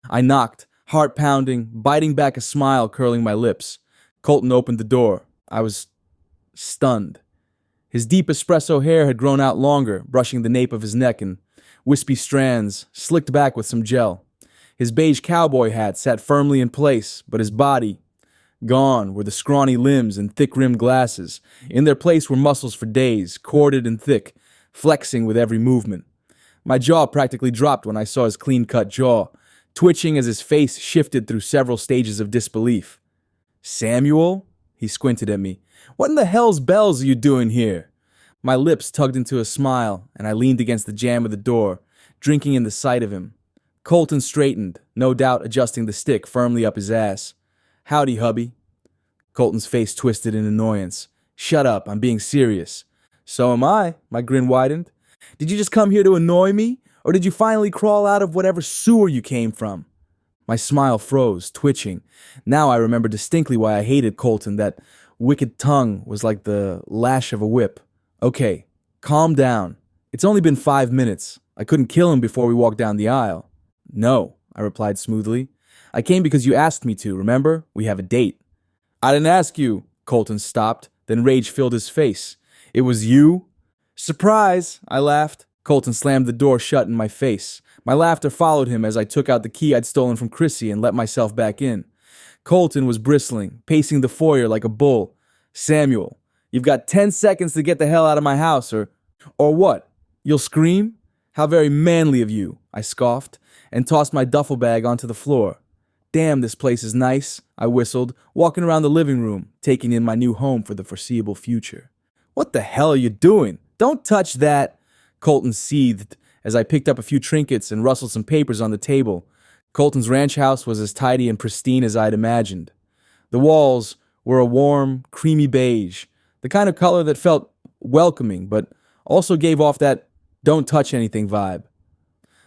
I knocked, heart pounding, biting back a smile curling my lips. Colton opened the door. I was stunned. His deep espresso hair had grown out longer, brushing the nape of his neck in wispy strands, slicked back with some gel. His beige cowboy hat sat firmly in place, but his body, gone were the scrawny limbs and thick-rimmed glasses. In their place were muscles for days, corded and thick, flexing with every movement. My jaw practically dropped when I saw his clean-cut jaw, twitching as his face shifted through several stages of disbelief. "Samuel?" He squinted at me. "What in the hell's bells are you doing here?" My lips tugged into a smile, and I leaned against the jamb of the door, drinking in the sight of him. Colton straightened, no doubt adjusting the stick firmly up his ass. "Howdy, hubby." Colton's face twisted in annoyance. "Shut up, I'm being serious." "So am I," my grin widened. "Did you just come here to annoy me, or did you finally crawl out of whatever sewer you came from?" My smile froze, twitching. Now I remember distinctly why I hated Colton. That wicked tongue was like the lash of a whip. "Okay, calm down. It's only been 5 minutes. I couldn't kill him before we walked down the aisle." "No," I replied smoothly. "I came because you asked me to, remember? We have a date." "I didn't ask you." Colton stopped, then rage filled his face. "It was you?" "Surprise," I laughed. Colton slammed the door shut in my face. My laughter followed him as I took out the key I'd stolen from Chrissy and let myself back in. Colton was bristling, pacing the foyer like a bull. "Samuel, you've got 10 seconds to get the hell out of my house, or what? You'll scream? How very manly of you," I scoffed, and tossed my duffel bag onto the floor. "Damn, this place is nice," I whistled, walking around the living room, taking in my new home for the foreseeable future. "What the hell are you doing? Don't touch that!" Colton seethed as I picked up a few trinkets and rustled some papers on the table. Colton's ranch house was as tidy and pristine as I'd imagined. The walls were a warm, creamy beige, the kind of color that felt welcoming, but also gave off that don't touch anything vibe.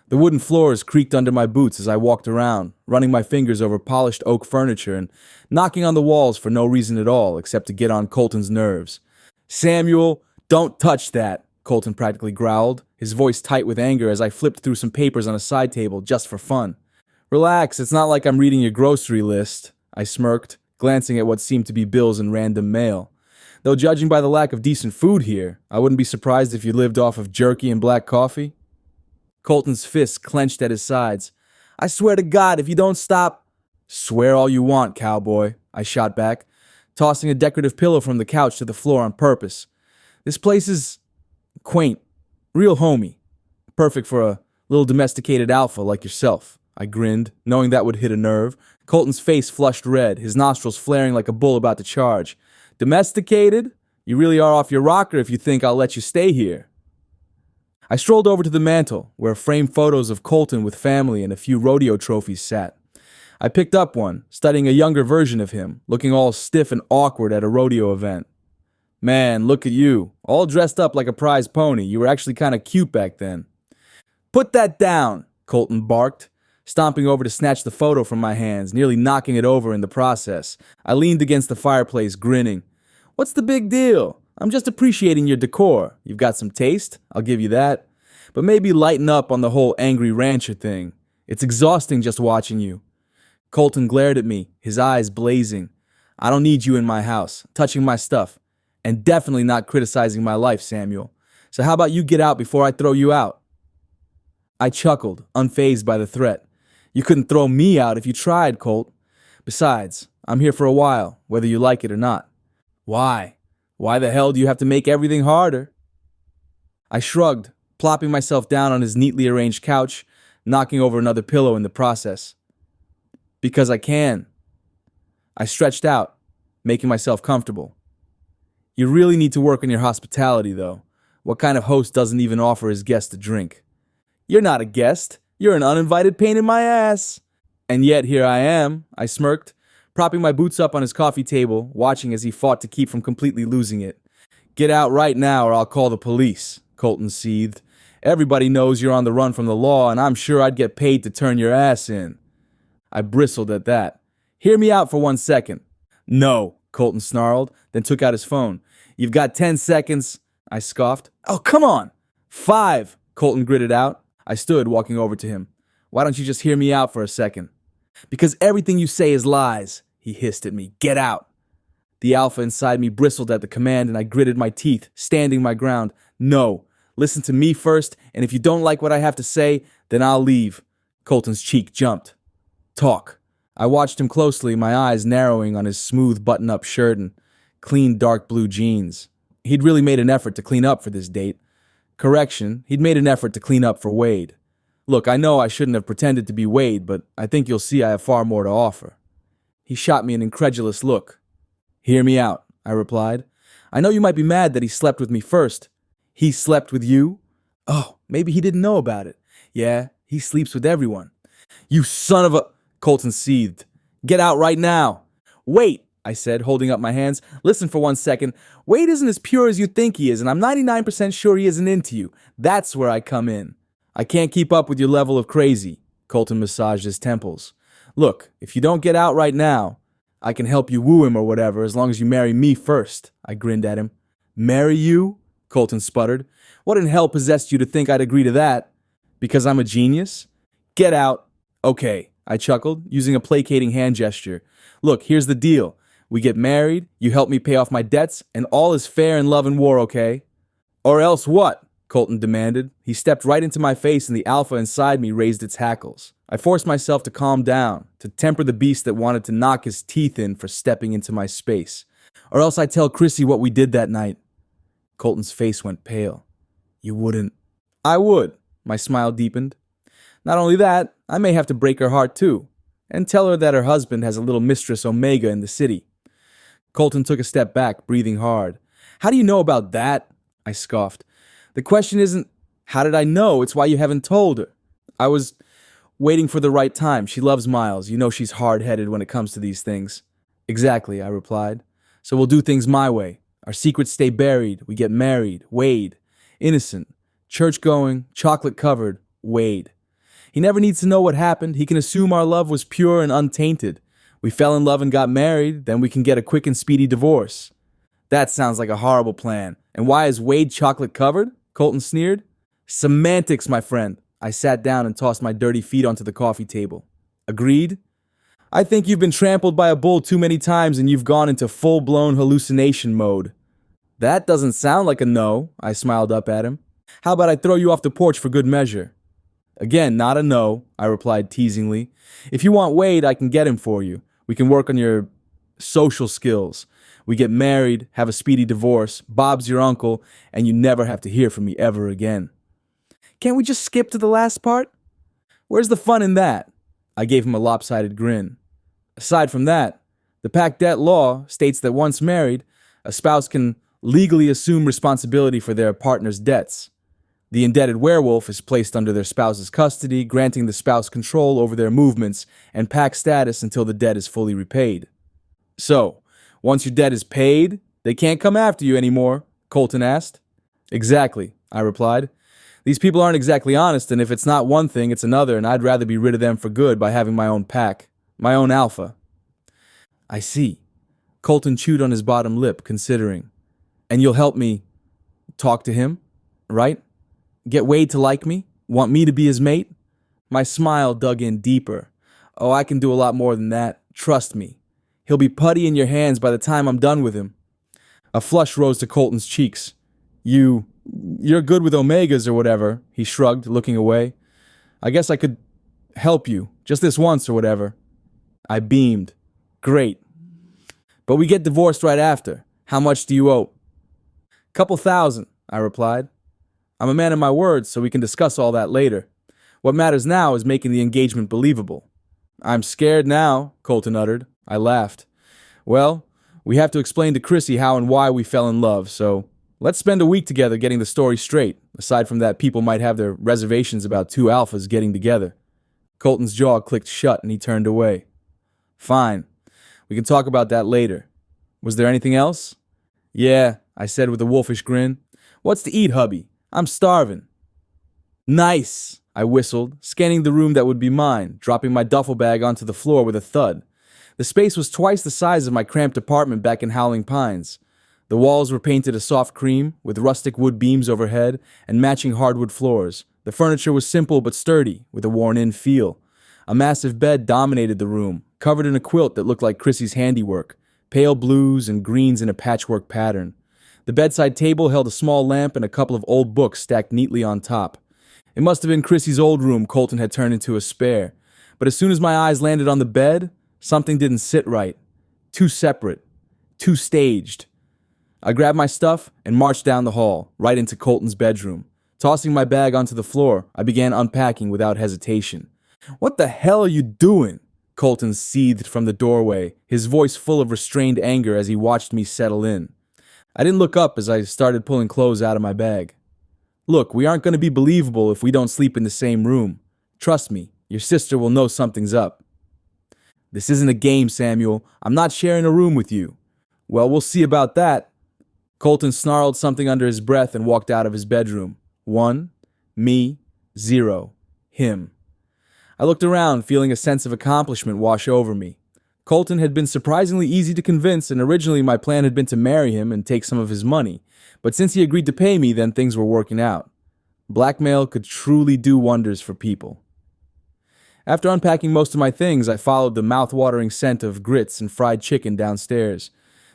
The wooden floors creaked under my boots as I walked around, running my fingers over polished oak furniture and knocking on the walls for no reason at all except to get on Colton's nerves. "Samuel, don't touch that," Colton practically growled, his voice tight with anger as I flipped through some papers on a side table just for fun. Relax, it's not like I'm reading your grocery list, I smirked, glancing at what seemed to be bills and random mail. Though judging by the lack of decent food here, I wouldn't be surprised if you lived off of jerky and black coffee. Colton's fists clenched at his sides. I swear to God, if you don't stop... Swear all you want, cowboy, I shot back, tossing a decorative pillow from the couch to the floor on purpose. This place is quaint, real homey, perfect for a little domesticated alpha like yourself. I grinned, knowing that would hit a nerve. Colton's face flushed red, his nostrils flaring like a bull about to charge. Domesticated? You really are off your rocker if you think I'll let you stay here. I strolled over to the mantel, where framed photos of Colton with family and a few rodeo trophies sat. I picked up one, studying a younger version of him, looking all stiff and awkward at a rodeo event. Man, look at you, all dressed up like a prize pony. You were actually kind of cute back then. Put that down, Colton barked, stomping over to snatch the photo from my hands, nearly knocking it over in the process. I leaned against the fireplace, grinning. What's the big deal? I'm just appreciating your decor. You've got some taste, I'll give you that. But maybe lighten up on the whole angry rancher thing. It's exhausting just watching you. Colton glared at me, his eyes blazing. I don't need you in my house, touching my stuff, and definitely not criticizing my life, Samuel. So how about you get out before I throw you out? I chuckled, unfazed by the threat. You couldn't throw me out if you tried, Colt. Besides, I'm here for a while, whether you like it or not. Why? Why the hell do you have to make everything harder? I shrugged, plopping myself down on his neatly arranged couch, knocking over another pillow in the process. Because I can. I stretched out, making myself comfortable. You really need to work on your hospitality, though. What kind of host doesn't even offer his guests a drink? You're not a guest. You're an uninvited pain in my ass. And yet here I am, I smirked, propping my boots up on his coffee table, watching as he fought to keep from completely losing it. Get out right now or I'll call the police, Colton seethed. Everybody knows you're on the run from the law, and I'm sure I'd get paid to turn your ass in. I bristled at that. Hear me out for 1 second. No, Colton snarled, then took out his phone. You've got 10 seconds, I scoffed. Oh, come on. 5, Colton gritted out. I stood, walking over to him. Why don't you just hear me out for a second? Because everything you say is lies, he hissed at me. Get out. The alpha inside me bristled at the command, and I gritted my teeth, standing my ground. No, listen to me first, and if you don't like what I have to say, then I'll leave. Colton's cheek jumped. Talk. I watched him closely, my eyes narrowing on his smooth button-up shirt and clean dark blue jeans. He'd really made an effort to clean up for this date. Correction, he'd made an effort to clean up for Wade. Look, I know I shouldn't have pretended to be Wade, but I think you'll see I have far more to offer. He shot me an incredulous look. Hear me out, I replied. I know you might be mad that he slept with me first. He slept with you? Oh, maybe he didn't know about it. Yeah, he sleeps with everyone. You son of a... Colton seethed. Get out right now. Wait, I said, holding up my hands. Listen for 1 second. Wade isn't as pure as you think he is, and I'm 99% sure he isn't into you. That's where I come in. I can't keep up with your level of crazy. Colton massaged his temples. Look, if you don't get out right now, I can help you woo him or whatever as long as you marry me first. I grinned at him. Marry you? Colton sputtered. What in hell possessed you to think I'd agree to that? Because I'm a genius? Get out. Okay, I chuckled, using a placating hand gesture. Look, here's the deal. We get married, you help me pay off my debts, and all is fair in love and war, okay? Or else what? Colton demanded. He stepped right into my face and the alpha inside me raised its hackles. I forced myself to calm down, to temper the beast that wanted to knock his teeth in for stepping into my space. Or else I'd tell Chrissy what we did that night. Colton's face went pale. You wouldn't. I would. My smile deepened. Not only that, I may have to break her heart too, and tell her that her husband has a little mistress Omega in the city. Colton took a step back, breathing hard. How do you know about that? I scoffed. The question isn't, how did I know? It's why you haven't told her. I was waiting for the right time. She loves Miles. You know she's hard-headed when it comes to these things. Exactly, I replied. So we'll do things my way. Our secrets stay buried. We get married. Wade. Innocent. Church-going. Chocolate-covered. Wade. He never needs to know what happened. He can assume our love was pure and untainted. We fell in love and got married. Then we can get a quick and speedy divorce. That sounds like a horrible plan. And why is Wade chocolate-covered? Colton sneered. Semantics, my friend. I sat down and tossed my dirty feet onto the coffee table. Agreed? I think you've been trampled by a bull too many times and you've gone into full-blown hallucination mode. That doesn't sound like a no, I smiled up at him. How about I throw you off the porch for good measure? Again, not a no, I replied teasingly. If you want Wade, I can get him for you. We can work on your social skills. We get married, have a speedy divorce, Bob's your uncle, and you never have to hear from me ever again. Can't we just skip to the last part? Where's the fun in that? I gave him a lopsided grin. Aside from that, the pact debt law states that once married, a spouse can legally assume responsibility for their partner's debts. The indebted werewolf is placed under their spouse's custody, granting the spouse control over their movements and pact status until the debt is fully repaid. So, once your debt is paid, they can't come after you anymore, Colton asked. Exactly, I replied. These people aren't exactly honest, and if it's not one thing, it's another, and I'd rather be rid of them for good by having my own pack, my own alpha. I see. Colton chewed on his bottom lip, considering. And you'll help me talk to him, right? Get Wade to like me? Want me to be his mate? My smile dug in deeper. Oh, I can do a lot more than that. Trust me. He'll be putty in your hands by the time I'm done with him. A flush rose to Colton's cheeks. You're good with omegas or whatever, he shrugged, looking away. I guess I could help you, just this once or whatever. I beamed. Great. But we get divorced right after. How much do you owe? Couple thousand, I replied. I'm a man of my word, so we can discuss all that later. What matters now is making the engagement believable. I'm scared now, Colton uttered. I laughed. Well, we have to explain to Chrissy how and why we fell in love, so let's spend a week together getting the story straight. Aside from that, people might have their reservations about two alphas getting together. Colton's jaw clicked shut and he turned away. Fine. We can talk about that later. Was there anything else? Yeah, I said with a wolfish grin. What's to eat, hubby? I'm starving. Nice, I whistled, scanning the room that would be mine, dropping my duffel bag onto the floor with a thud. The space was twice the size of my cramped apartment back in Howling Pines. The walls were painted a soft cream, with rustic wood beams overhead and matching hardwood floors. The furniture was simple but sturdy, with a worn-in feel. A massive bed dominated the room, covered in a quilt that looked like Chrissy's handiwork, pale blues and greens in a patchwork pattern. The bedside table held a small lamp and a couple of old books stacked neatly on top. It must have been Chrissy's old room Colton had turned into a spare. But as soon as my eyes landed on the bed, something didn't sit right. Too separate. Too staged. I grabbed my stuff and marched down the hall, right into Colton's bedroom. Tossing my bag onto the floor, I began unpacking without hesitation. What the hell are you doing? Colton seethed from the doorway, his voice full of restrained anger as he watched me settle in. I didn't look up as I started pulling clothes out of my bag. Look, we aren't going to be believable if we don't sleep in the same room. Trust me, your sister will know something's up. This isn't a game, Samuel. I'm not sharing a room with you. Well, we'll see about that. Colton snarled something under his breath and walked out of his bedroom. 1, me, 0, him. I looked around, feeling a sense of accomplishment wash over me. Colton had been surprisingly easy to convince, and originally my plan had been to marry him and take some of his money. But since he agreed to pay me, then things were working out. Blackmail could truly do wonders for people. After unpacking most of my things, I followed the mouth-watering scent of grits and fried chicken downstairs.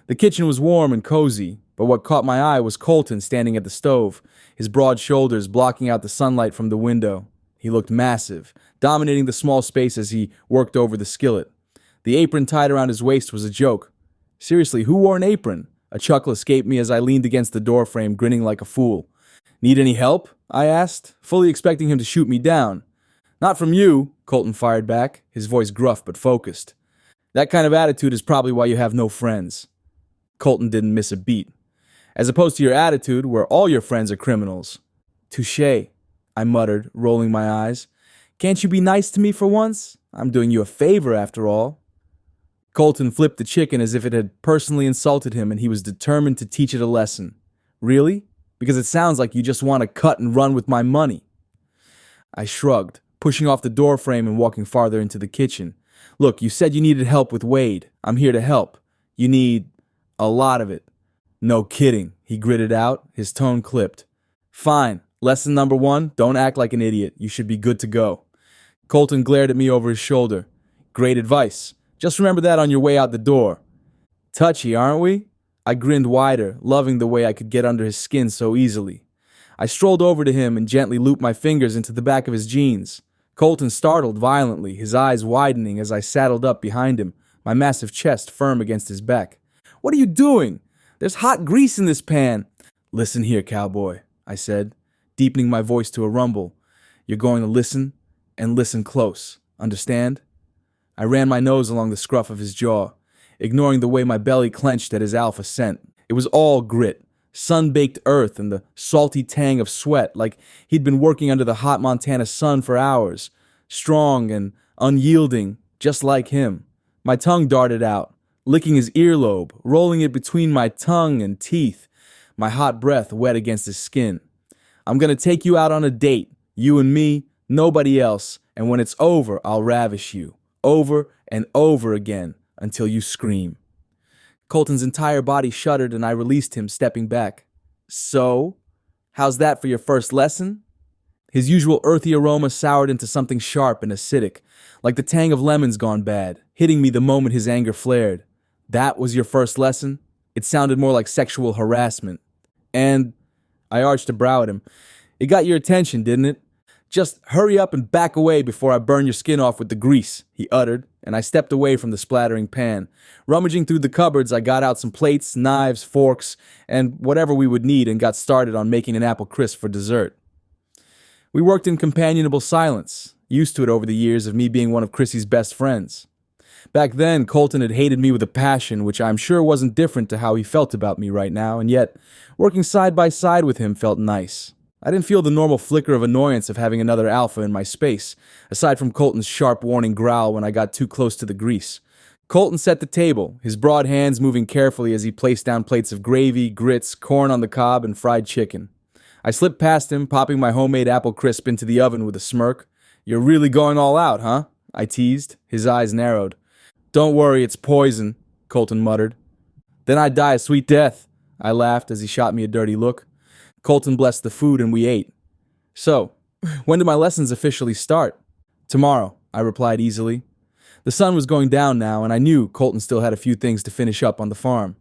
The kitchen was warm and cozy, but what caught my eye was Colton standing at the stove, his broad shoulders blocking out the sunlight from the window. He looked massive, dominating the small space as he worked over the skillet. The apron tied around his waist was a joke. Seriously, who wore an apron? A chuckle escaped me as I leaned against the doorframe, grinning like a fool. Need any help? I asked, fully expecting him to shoot me down. Not from you, Colton fired back, his voice gruff but focused. That kind of attitude is probably why you have no friends. Colton didn't miss a beat. As opposed to your attitude, where all your friends are criminals. Touché, I muttered, rolling my eyes. Can't you be nice to me for once? I'm doing you a favor after all. Colton flipped the chicken as if it had personally insulted him and he was determined to teach it a lesson. Really? Because it sounds like you just want to cut and run with my money. I shrugged, pushing off the doorframe and walking farther into the kitchen. Look, you said you needed help with Wade. I'm here to help. You need a lot of it. No kidding, he gritted out, his tone clipped. Fine. Lesson number 1, don't act like an idiot. You should be good to go. Colton glared at me over his shoulder. Great advice. Just remember that on your way out the door. Touchy, aren't we? I grinned wider, loving the way I could get under his skin so easily. I strolled over to him and gently looped my fingers into the back of his jeans. Colton startled violently, his eyes widening as I saddled up behind him, my massive chest firm against his back. What are you doing? There's hot grease in this pan. Listen here, cowboy, I said, deepening my voice to a rumble. You're going to listen and listen close. Understand? I ran my nose along the scruff of his jaw, ignoring the way my belly clenched at his alpha scent. It was all grit, sun-baked earth and the salty tang of sweat, like he'd been working under the hot Montana sun for hours, strong and unyielding, just like him. My tongue darted out, licking his earlobe, rolling it between my tongue and teeth, my hot breath wet against his skin. I'm gonna take you out on a date, you and me, nobody else, and when it's over, I'll ravish you, over and over again, until you scream. Colton's entire body shuddered and I released him, stepping back. So, how's that for your first lesson? His usual earthy aroma soured into something sharp and acidic, like the tang of lemons gone bad, hitting me the moment his anger flared. That was your first lesson? It sounded more like sexual harassment. And I arched a brow at him. It got your attention, didn't it? Just hurry up and back away before I burn your skin off with the grease, he uttered, and I stepped away from the splattering pan. Rummaging through the cupboards, I got out some plates, knives, forks, and whatever we would need and got started on making an apple crisp for dessert. We worked in companionable silence, used to it over the years of me being one of Chrissy's best friends. Back then, Colton had hated me with a passion which I'm sure wasn't different to how he felt about me right now, and yet, working side by side with him felt nice. I didn't feel the normal flicker of annoyance of having another alpha in my space, aside from Colton's sharp warning growl when I got too close to the grease. Colton set the table, his broad hands moving carefully as he placed down plates of gravy, grits, corn on the cob, and fried chicken. I slipped past him, popping my homemade apple crisp into the oven with a smirk. You're really going all out, huh? I teased. His eyes narrowed. Don't worry, it's poison, Colton muttered. Then I'd die a sweet death, I laughed as he shot me a dirty look. Colton blessed the food and we ate. So, when do my lessons officially start? Tomorrow, I replied easily. The sun was going down now and I knew Colton still had a few things to finish up on the farm.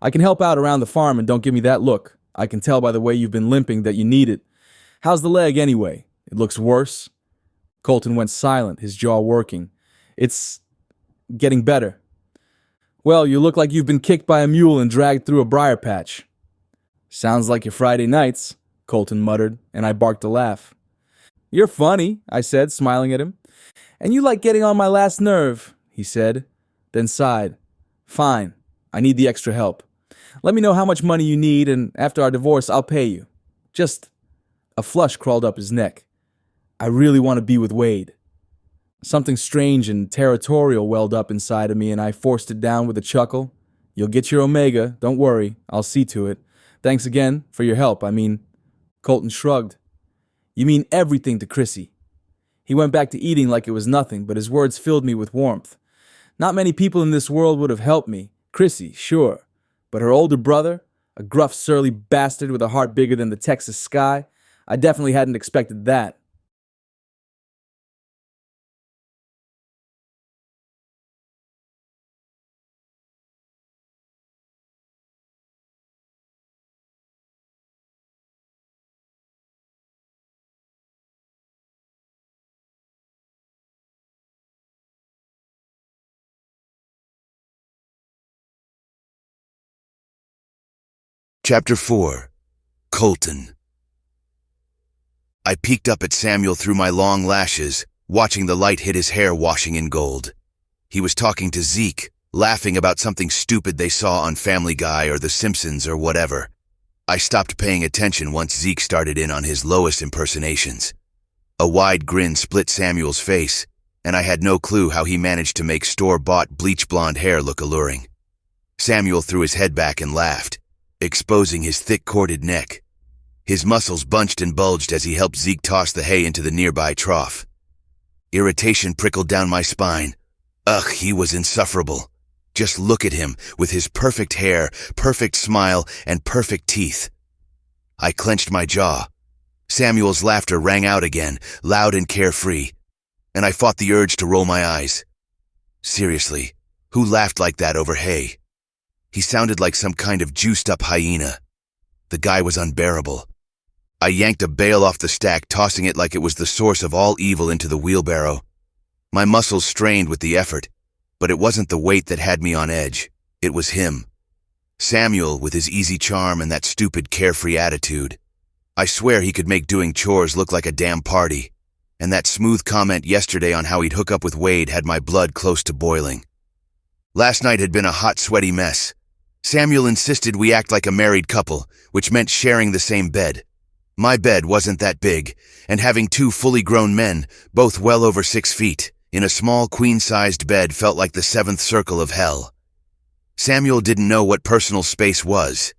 I can help out around the farm and don't give me that look. I can tell by the way you've been limping that you need it. How's the leg anyway? It looks worse. Colton went silent, his jaw working. It's getting better. Well, you look like you've been kicked by a mule and dragged through a briar patch. Sounds like your Friday nights, Colton muttered, and I barked a laugh. You're funny, I said, smiling at him. And you like getting on my last nerve, he said, then sighed. Fine, I need the extra help. Let me know how much money you need, and after our divorce, I'll pay you. Just... A flush crawled up his neck. I really want to be with Wade. Something strange and territorial welled up inside of me, and I forced it down with a chuckle. You'll get your omega, don't worry, I'll see to it. Thanks again for your help, Colton shrugged. You mean everything to Chrissy. He went back to eating like it was nothing, but his words filled me with warmth. Not many people in this world would have helped me. Chrissy, sure. But her older brother, a gruff, surly bastard with a heart bigger than the Texas sky, I definitely hadn't expected that. Chapter 4. Colton. I peeked up at Samuel through my long lashes, watching the light hit his hair washing in gold. He was talking to Zeke, laughing about something stupid they saw on Family Guy or The Simpsons or whatever. I stopped paying attention once Zeke started in on his lowest impersonations. A wide grin split Samuel's face, and I had no clue how he managed to make store-bought bleach blonde hair look alluring. Samuel threw his head back and laughed, exposing his thick corded neck. His muscles bunched and bulged as he helped Zeke toss the hay into the nearby trough. Irritation prickled down my spine. Ugh, he was insufferable. Just look at him, with his perfect hair, perfect smile, and perfect teeth. I clenched my jaw. Samuel's laughter rang out again, loud and carefree, and I fought the urge to roll my eyes. Seriously, who laughed like that over hay? He sounded like some kind of juiced-up hyena. The guy was unbearable. I yanked a bale off the stack, tossing it like it was the source of all evil into the wheelbarrow. My muscles strained with the effort, but it wasn't the weight that had me on edge. It was him. Samuel, with his easy charm and that stupid carefree attitude. I swear he could make doing chores look like a damn party. And that smooth comment yesterday on how he'd hook up with Wade had my blood close to boiling. Last night had been a hot, sweaty mess. Samuel insisted we act like a married couple, which meant sharing the same bed. My bed wasn't that big, and having two fully grown men, both well over 6 feet, in a small queen-sized bed felt like the seventh circle of hell. Samuel didn't know what personal space was,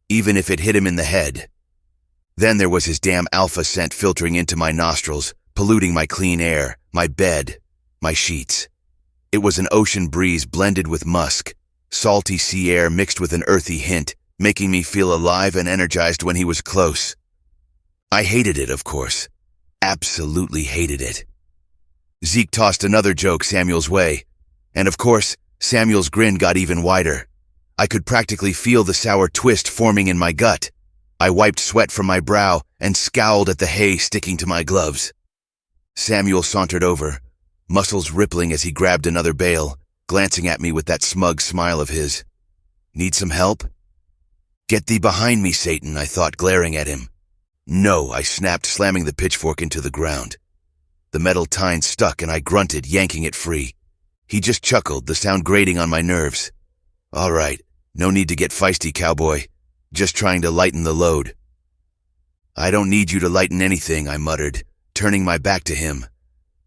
even if it hit him in the head. Then there was his damn alpha scent filtering into my nostrils, polluting my clean air, my bed, my sheets. It was an ocean breeze blended with musk, salty sea air mixed with an earthy hint, making me feel alive and energized when he was close. I hated it, of course. Absolutely hated it. Zeke tossed another joke Samuel's way, and of course, Samuel's grin got even wider. I could practically feel the sour twist forming in my gut. I wiped sweat from my brow and scowled at the hay sticking to my gloves. Samuel sauntered over, muscles rippling as he grabbed another bale, glancing at me with that smug smile of his. Need some help? Get thee behind me, Satan, I thought, glaring at him. No, I snapped, slamming the pitchfork into the ground. The metal tine stuck and I grunted, yanking it free. He just chuckled, the sound grating on my nerves. All right, no need to get feisty, cowboy. Just trying to lighten the load. I don't need you to lighten anything, I muttered, turning my back to him.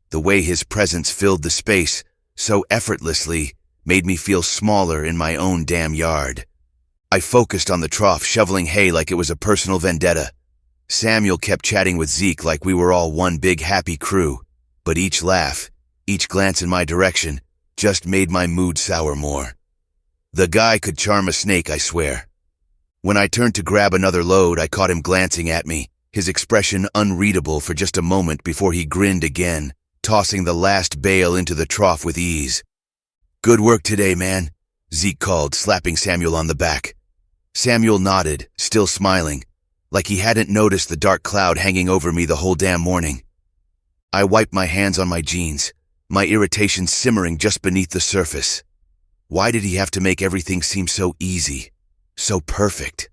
The way his presence filled the space so effortlessly made me feel smaller in my own damn yard. I focused on the trough, shoveling hay like it was a personal vendetta. Samuel kept chatting with Zeke like we were all one big happy crew, but each laugh, each glance in my direction, just made my mood sour more. The guy could charm a snake, I swear. When I turned to grab another load, I caught him glancing at me, his expression unreadable for just a moment before he grinned again, tossing the last bale into the trough with ease. Good work today, man, Zeke called, slapping Samuel on the back. Samuel nodded, still smiling, like he hadn't noticed the dark cloud hanging over me the whole damn morning. I wiped my hands on my jeans, my irritation simmering just beneath the surface. Why did he have to make everything seem so easy, so perfect?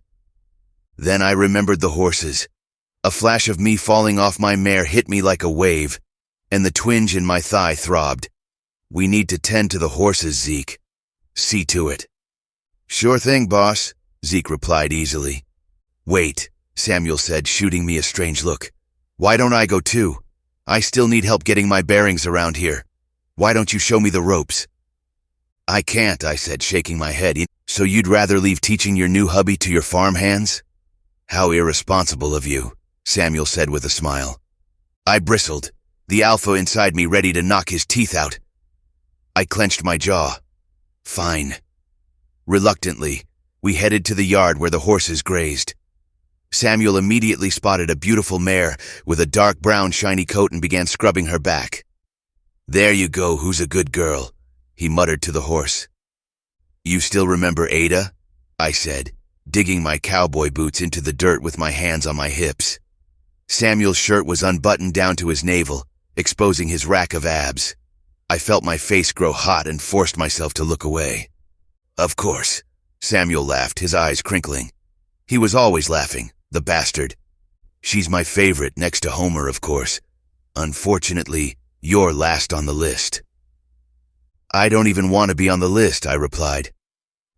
Then I remembered the horses. A flash of me falling off my mare hit me like a wave, and the twinge in my thigh throbbed. We need to tend to the horses, Zeke. See to it. Sure thing, boss, Zeke replied easily. Wait, Samuel said, shooting me a strange look. Why don't I go too? I still need help getting my bearings around here. Why don't you show me the ropes? I can't, I said, shaking my head. So you'd rather leave teaching your new hubby to your farm hands? How irresponsible of you, Samuel said with a smile. I bristled, the alpha inside me ready to knock his teeth out. I clenched my jaw. Fine. Reluctantly, we headed to the yard where the horses grazed. Samuel immediately spotted a beautiful mare with a dark brown shiny coat and began scrubbing her back. There you go, who's a good girl, he muttered to the horse. You still remember Ada? I said, digging my cowboy boots into the dirt with my hands on my hips. Samuel's shirt was unbuttoned down to his navel, exposing his rack of abs. I felt my face grow hot and forced myself to look away. Of course, Samuel laughed, his eyes crinkling. He was always laughing, the bastard. She's my favorite, next to Homer, of course. Unfortunately, you're last on the list. I don't even want to be on the list, I replied.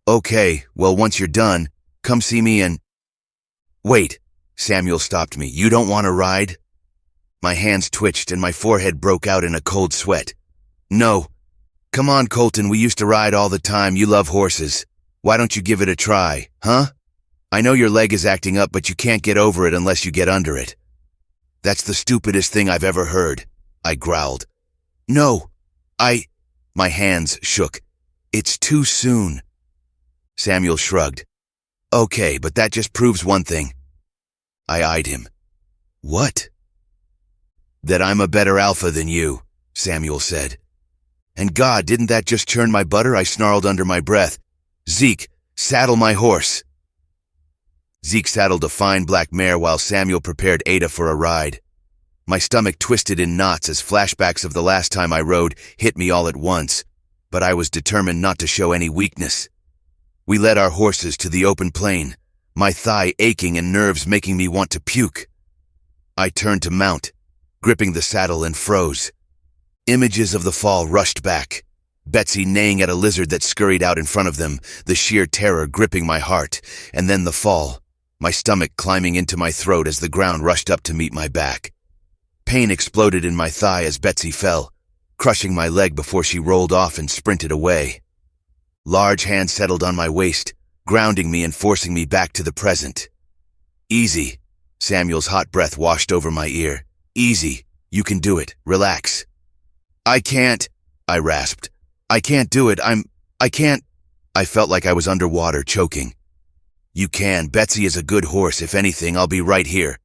Okay, well, once you're done, come see me and... Wait, Samuel stopped me. You don't want to ride? My hands twitched and my forehead broke out in a cold sweat. No. Come on, Colton, we used to ride all the time. You love horses. Why don't you give it a try, huh? I know your leg is acting up, but you can't get over it unless you get under it. That's the stupidest thing I've ever heard, I growled. No, My hands shook. It's too soon. Samuel shrugged. Okay, but that just proves one thing. I eyed him. What? That I'm a better alpha than you, Samuel said. And God, didn't that just churn my butter? I snarled under my breath. Zeke, saddle my horse. Zeke saddled a fine black mare while Samuel prepared Ada for a ride. My stomach twisted in knots as flashbacks of the last time I rode hit me all at once, but I was determined not to show any weakness. We led our horses to the open plain, my thigh aching and nerves making me want to puke. I turned to mount, gripping the saddle, and froze. Images of the fall rushed back. Betsy neighing at a lizard that scurried out in front of them, the sheer terror gripping my heart, and then the fall, my stomach climbing into my throat as the ground rushed up to meet my back. Pain exploded in my thigh as Betsy fell, crushing my leg before she rolled off and sprinted away. Large hands settled on my waist, grounding me and forcing me back to the present. Easy. Samuel's hot breath washed over my ear. Easy. You can do it. Relax. I can't, I rasped. I can't do it. I can't. I felt like I was underwater, choking. You can. Betsy is a good horse. If anything, I'll be right here.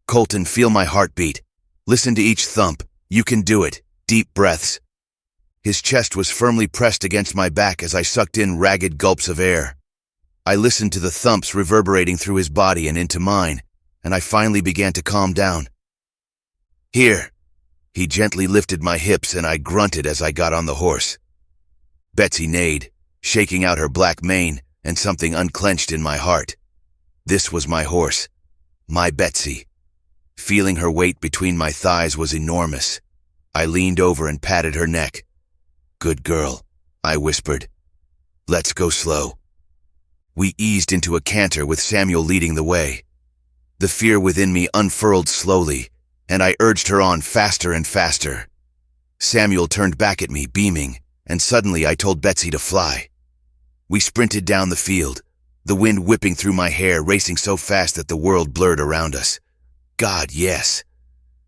Colton, feel my heartbeat. Listen to each thump. You can do it. Deep breaths. His chest was firmly pressed against my back as I sucked in ragged gulps of air. I listened to the thumps reverberating through his body and into mine, and I finally began to calm down. Here. He gently lifted my hips and I grunted as I got on the horse. Betsy neighed, shaking out her black mane, and something unclenched in my heart. This was my horse. My Betsy. Feeling her weight between my thighs was enormous. I leaned over and patted her neck. Good girl, I whispered. Let's go slow. We eased into a canter with Samuel leading the way. The fear within me unfurled slowly, and I urged her on faster and faster. Samuel turned back at me, beaming, and suddenly I told Betsy to fly. We sprinted down the field, the wind whipping through my hair, racing so fast that the world blurred around us. God, yes.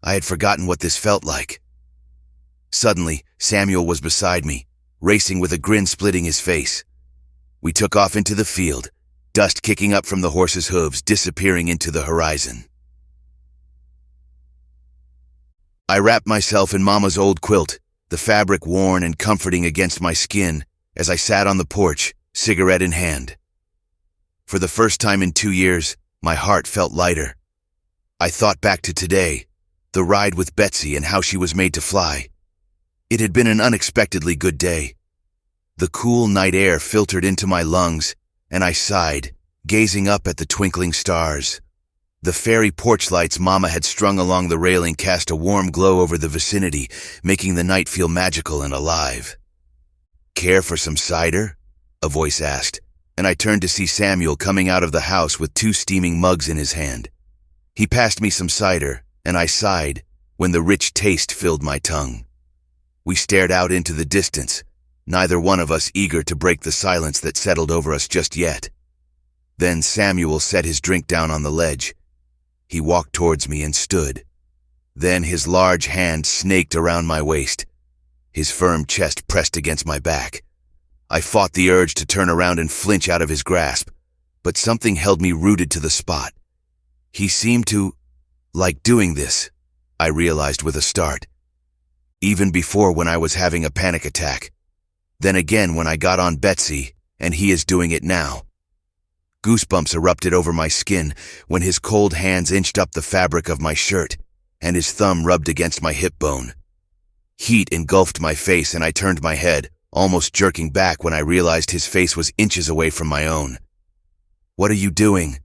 I had forgotten what this felt like. Suddenly, Samuel was beside me, racing with a grin splitting his face. We took off into the field, dust kicking up from the horse's hooves, disappearing into the horizon. I wrapped myself in Mama's old quilt, the fabric worn and comforting against my skin, as I sat on the porch, cigarette in hand. For the first time in 2 years, my heart felt lighter. I thought back to today, the ride with Betsy and how she was made to fly. It had been an unexpectedly good day. The cool night air filtered into my lungs, and I sighed, gazing up at the twinkling stars. The fairy porch lights Mama had strung along the railing cast a warm glow over the vicinity, making the night feel magical and alive. Care for some cider? A voice asked, and I turned to see Samuel coming out of the house with 2 steaming mugs in his hand. He passed me some cider, and I sighed when the rich taste filled my tongue. We stared out into the distance, neither one of us eager to break the silence that settled over us just yet. Then Samuel set his drink down on the ledge. He walked towards me and stood. Then his large hand snaked around my waist. His firm chest pressed against my back. I fought the urge to turn around and flinch out of his grasp, but something held me rooted to the spot. He seemed to like doing this, I realized with a start. Even before when I was having a panic attack. Then again when I got on Betsy, and he is doing it now. Goosebumps erupted over my skin when his cold hands inched up the fabric of my shirt, and his thumb rubbed against my hip bone. Heat engulfed my face and I turned my head, almost jerking back when I realized his face was inches away from my own. What are you doing?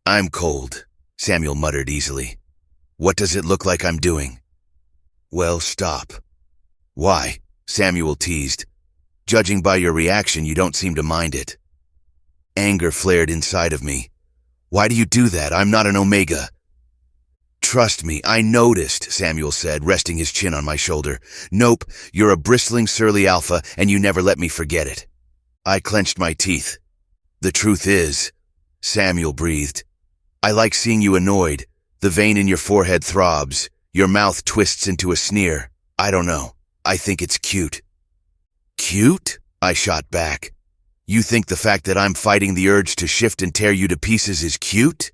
I'm cold, Samuel muttered easily. What does it look like I'm doing? Well, stop. Why? Samuel teased. Judging by your reaction, you don't seem to mind it. Anger flared inside of me. Why do you do that? I'm not an Omega. Trust me, I noticed, Samuel said, resting his chin on my shoulder. Nope, you're a bristling surly alpha, and you never let me forget it. I clenched my teeth. The truth is, Samuel breathed, I like seeing you annoyed. The vein in your forehead throbs. Your mouth twists into a sneer. I don't know. I think it's cute. Cute? I shot back. You think the fact that I'm fighting the urge to shift and tear you to pieces is cute?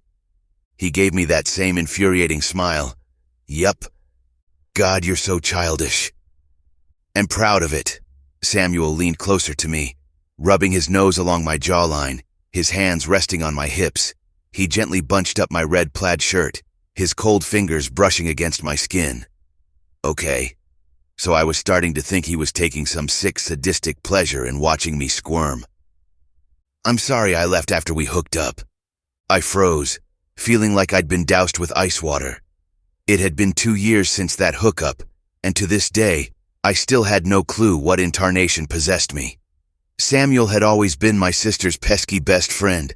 He gave me that same infuriating smile. Yup. God, you're so childish. and proud of it. Samuel leaned closer to me, rubbing his nose along my jawline, his hands resting on my hips. He gently bunched up my red plaid shirt, his cold fingers brushing against my skin. Okay, so I was starting to think he was taking some sick sadistic pleasure in watching me squirm. I'm sorry I left after we hooked up. I froze, feeling like I'd been doused with ice water. It had been 2 years since that hookup, and to this day, I still had no clue what incarnation possessed me. Samuel had always been my sister's pesky best friend,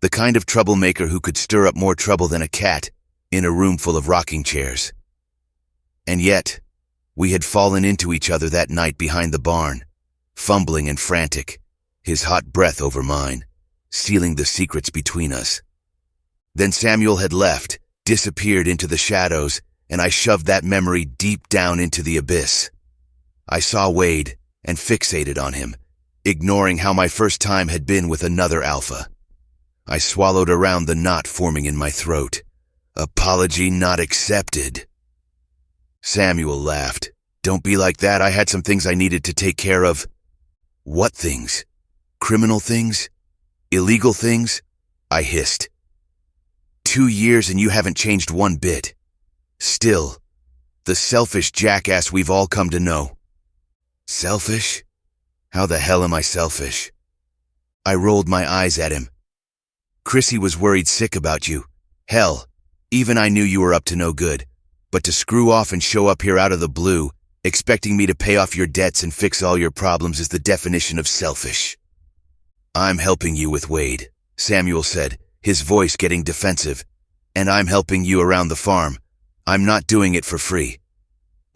the kind of troublemaker who could stir up more trouble than a cat in a room full of rocking chairs. And yet, we had fallen into each other that night behind the barn, fumbling and frantic, his hot breath over mine, sealing the secrets between us. Then Samuel had left, disappeared into the shadows, and I shoved that memory deep down into the abyss. I saw Wade and fixated on him, ignoring how my first time had been with another alpha. I swallowed around the knot forming in my throat. Apology not accepted. Samuel laughed. Don't be like that. I had some things I needed to take care of. What things? Criminal things? Illegal things? I hissed. 2 years and you haven't changed one bit. Still, the selfish jackass we've all come to know. Selfish? How the hell am I selfish? I rolled my eyes at him. Chrissy was worried sick about you. Hell, even I knew you were up to no good. But to screw off and show up here out of the blue, expecting me to pay off your debts and fix all your problems is the definition of selfish. I'm helping you with Wade, Samuel said, his voice getting defensive. And I'm helping you around the farm. I'm not doing it for free.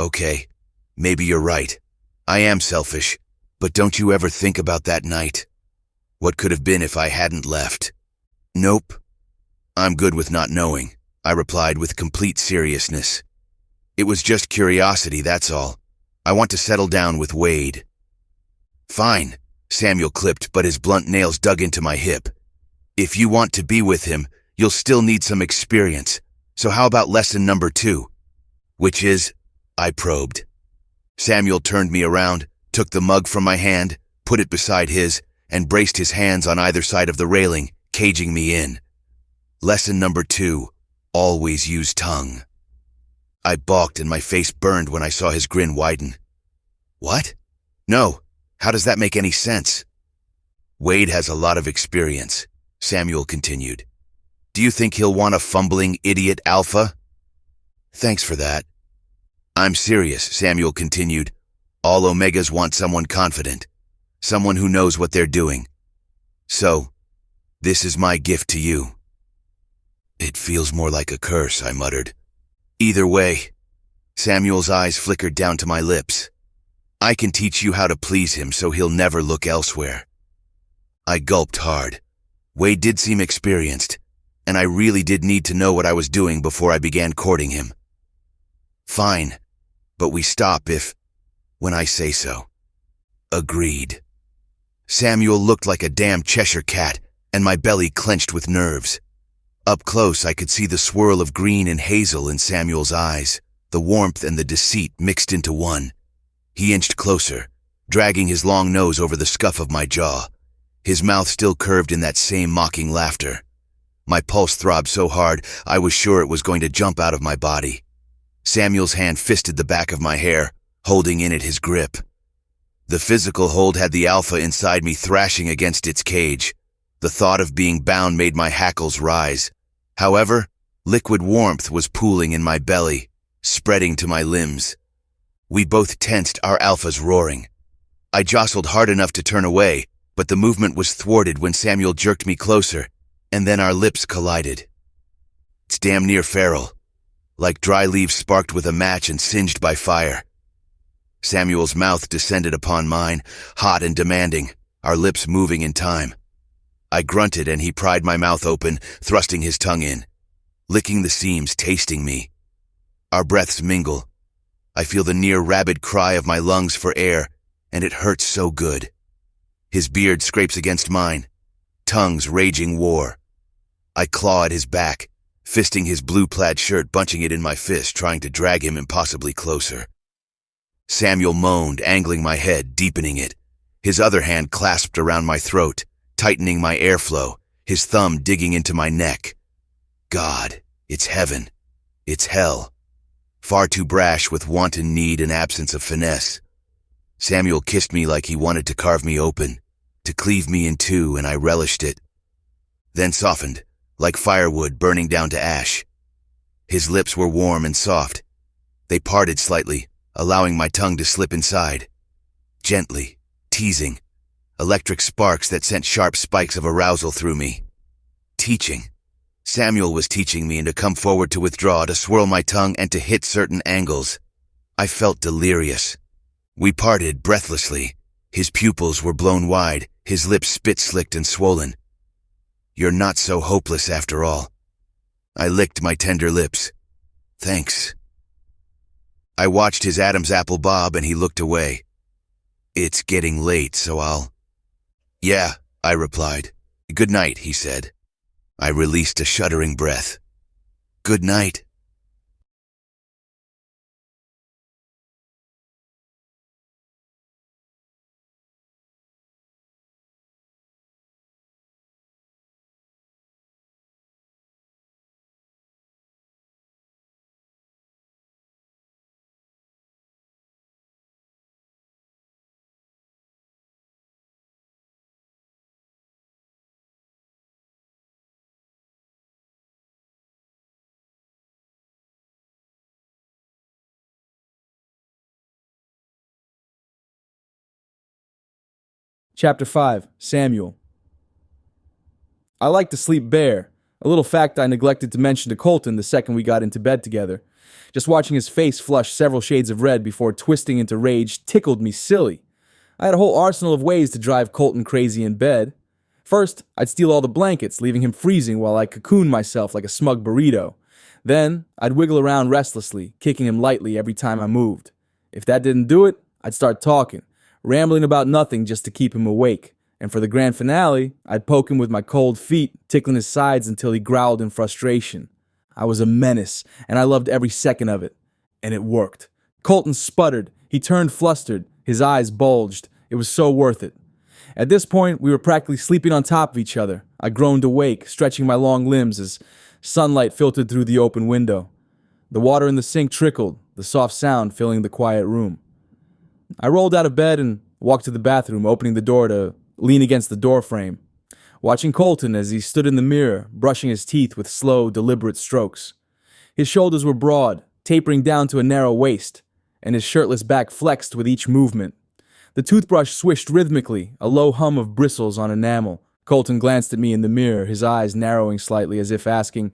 Okay, maybe you're right. I am selfish, but don't you ever think about that night? What could have been if I hadn't left? Nope. I'm good with not knowing, I replied with complete seriousness. It was just curiosity, that's all. I want to settle down with Wade. Fine, Samuel clipped, but his blunt nails dug into my hip. If you want to be with him, you'll still need some experience. So how about lesson number 2? Which is, I probed. Samuel turned me around, took the mug from my hand, put it beside his, and braced his hands on either side of the railing, caging me in. Lesson number 2, always use tongue. I balked and my face burned when I saw his grin widen. What? No, how does that make any sense? Wade has a lot of experience, Samuel continued. Do you think he'll want a fumbling idiot alpha? Thanks for that. I'm serious, Samuel continued. All Omegas want someone confident, someone who knows what they're doing. So, this is my gift to you. It feels more like a curse, I muttered. Either way, Samuel's eyes flickered down to my lips. I can teach you how to please him so he'll never look elsewhere. I gulped hard. Wade did seem experienced, and I really did need to know what I was doing before I began courting him. Fine, but we stop when I say so. Agreed. Samuel looked like a damn Cheshire cat, and my belly clenched with nerves. Up close, I could see the swirl of green and hazel in Samuel's eyes, the warmth and the deceit mixed into one. He inched closer, dragging his long nose over the scuff of my jaw, his mouth still curved in that same mocking laughter. My pulse throbbed so hard, I was sure it was going to jump out of my body. Samuel's hand fisted the back of my hair, holding in it his grip. The physical hold had the alpha inside me thrashing against its cage. The thought of being bound made my hackles rise. However, liquid warmth was pooling in my belly, spreading to my limbs. We both tensed, our alphas roaring. I jostled hard enough to turn away, but the movement was thwarted when Samuel jerked me closer, and then our lips collided. It's damn near feral, like dry leaves sparked with a match and singed by fire. Samuel's mouth descended upon mine, hot and demanding, our lips moving in time. I grunted and he pried my mouth open, thrusting his tongue in, licking the seams, tasting me. Our breaths mingle. I feel the near rabid cry of my lungs for air, and it hurts so good. His beard scrapes against mine, tongues raging war. I claw at his back, fisting his blue plaid shirt, bunching it in my fist, trying to drag him impossibly closer. Samuel moaned, angling my head, deepening it. His other hand clasped around my throat, tightening my airflow, his thumb digging into my neck. God, it's heaven. It's hell. Far too brash with wanton need and absence of finesse. Samuel kissed me like he wanted to carve me open, to cleave me in two, and I relished it. Then softened, like firewood burning down to ash. His lips were warm and soft. They parted slightly, allowing my tongue to slip inside. Gently, teasing, electric sparks that sent sharp spikes of arousal through me. Teaching. Samuel was teaching me, and to come forward, to withdraw, to swirl my tongue, and to hit certain angles. I felt delirious. We parted breathlessly. His pupils were blown wide, his lips spit-slicked and swollen. You're not so hopeless after all. I licked my tender lips. Thanks. I watched his Adam's apple bob, and he looked away. It's getting late, so I'll... Yeah, I replied. Good night, he said. I released a shuddering breath. Good night. Chapter 5, Samuel. I like to sleep bare, a little fact I neglected to mention to Colton the second we got into bed together. Just watching his face flush several shades of red before twisting into rage tickled me silly. I had a whole arsenal of ways to drive Colton crazy in bed. First, I'd steal all the blankets, leaving him freezing while I cocooned myself like a smug burrito. Then, I'd wiggle around restlessly, kicking him lightly every time I moved. If that didn't do it, I'd start talking, rambling about nothing just to keep him awake. And for the grand finale, I'd poke him with my cold feet, tickling his sides until he growled in frustration. I was a menace, and I loved every second of it. And it worked. Colton sputtered. He turned flustered. His eyes bulged. It was so worth it. At this point, we were practically sleeping on top of each other. I groaned awake, stretching my long limbs as sunlight filtered through the open window. The water in the sink trickled, the soft sound filling the quiet room. I rolled out of bed and walked to the bathroom, opening the door to lean against the doorframe, watching Colton as he stood in the mirror, brushing his teeth with slow, deliberate strokes. His shoulders were broad, tapering down to a narrow waist, and his shirtless back flexed with each movement. The toothbrush swished rhythmically, a low hum of bristles on enamel. Colton glanced at me in the mirror, his eyes narrowing slightly as if asking.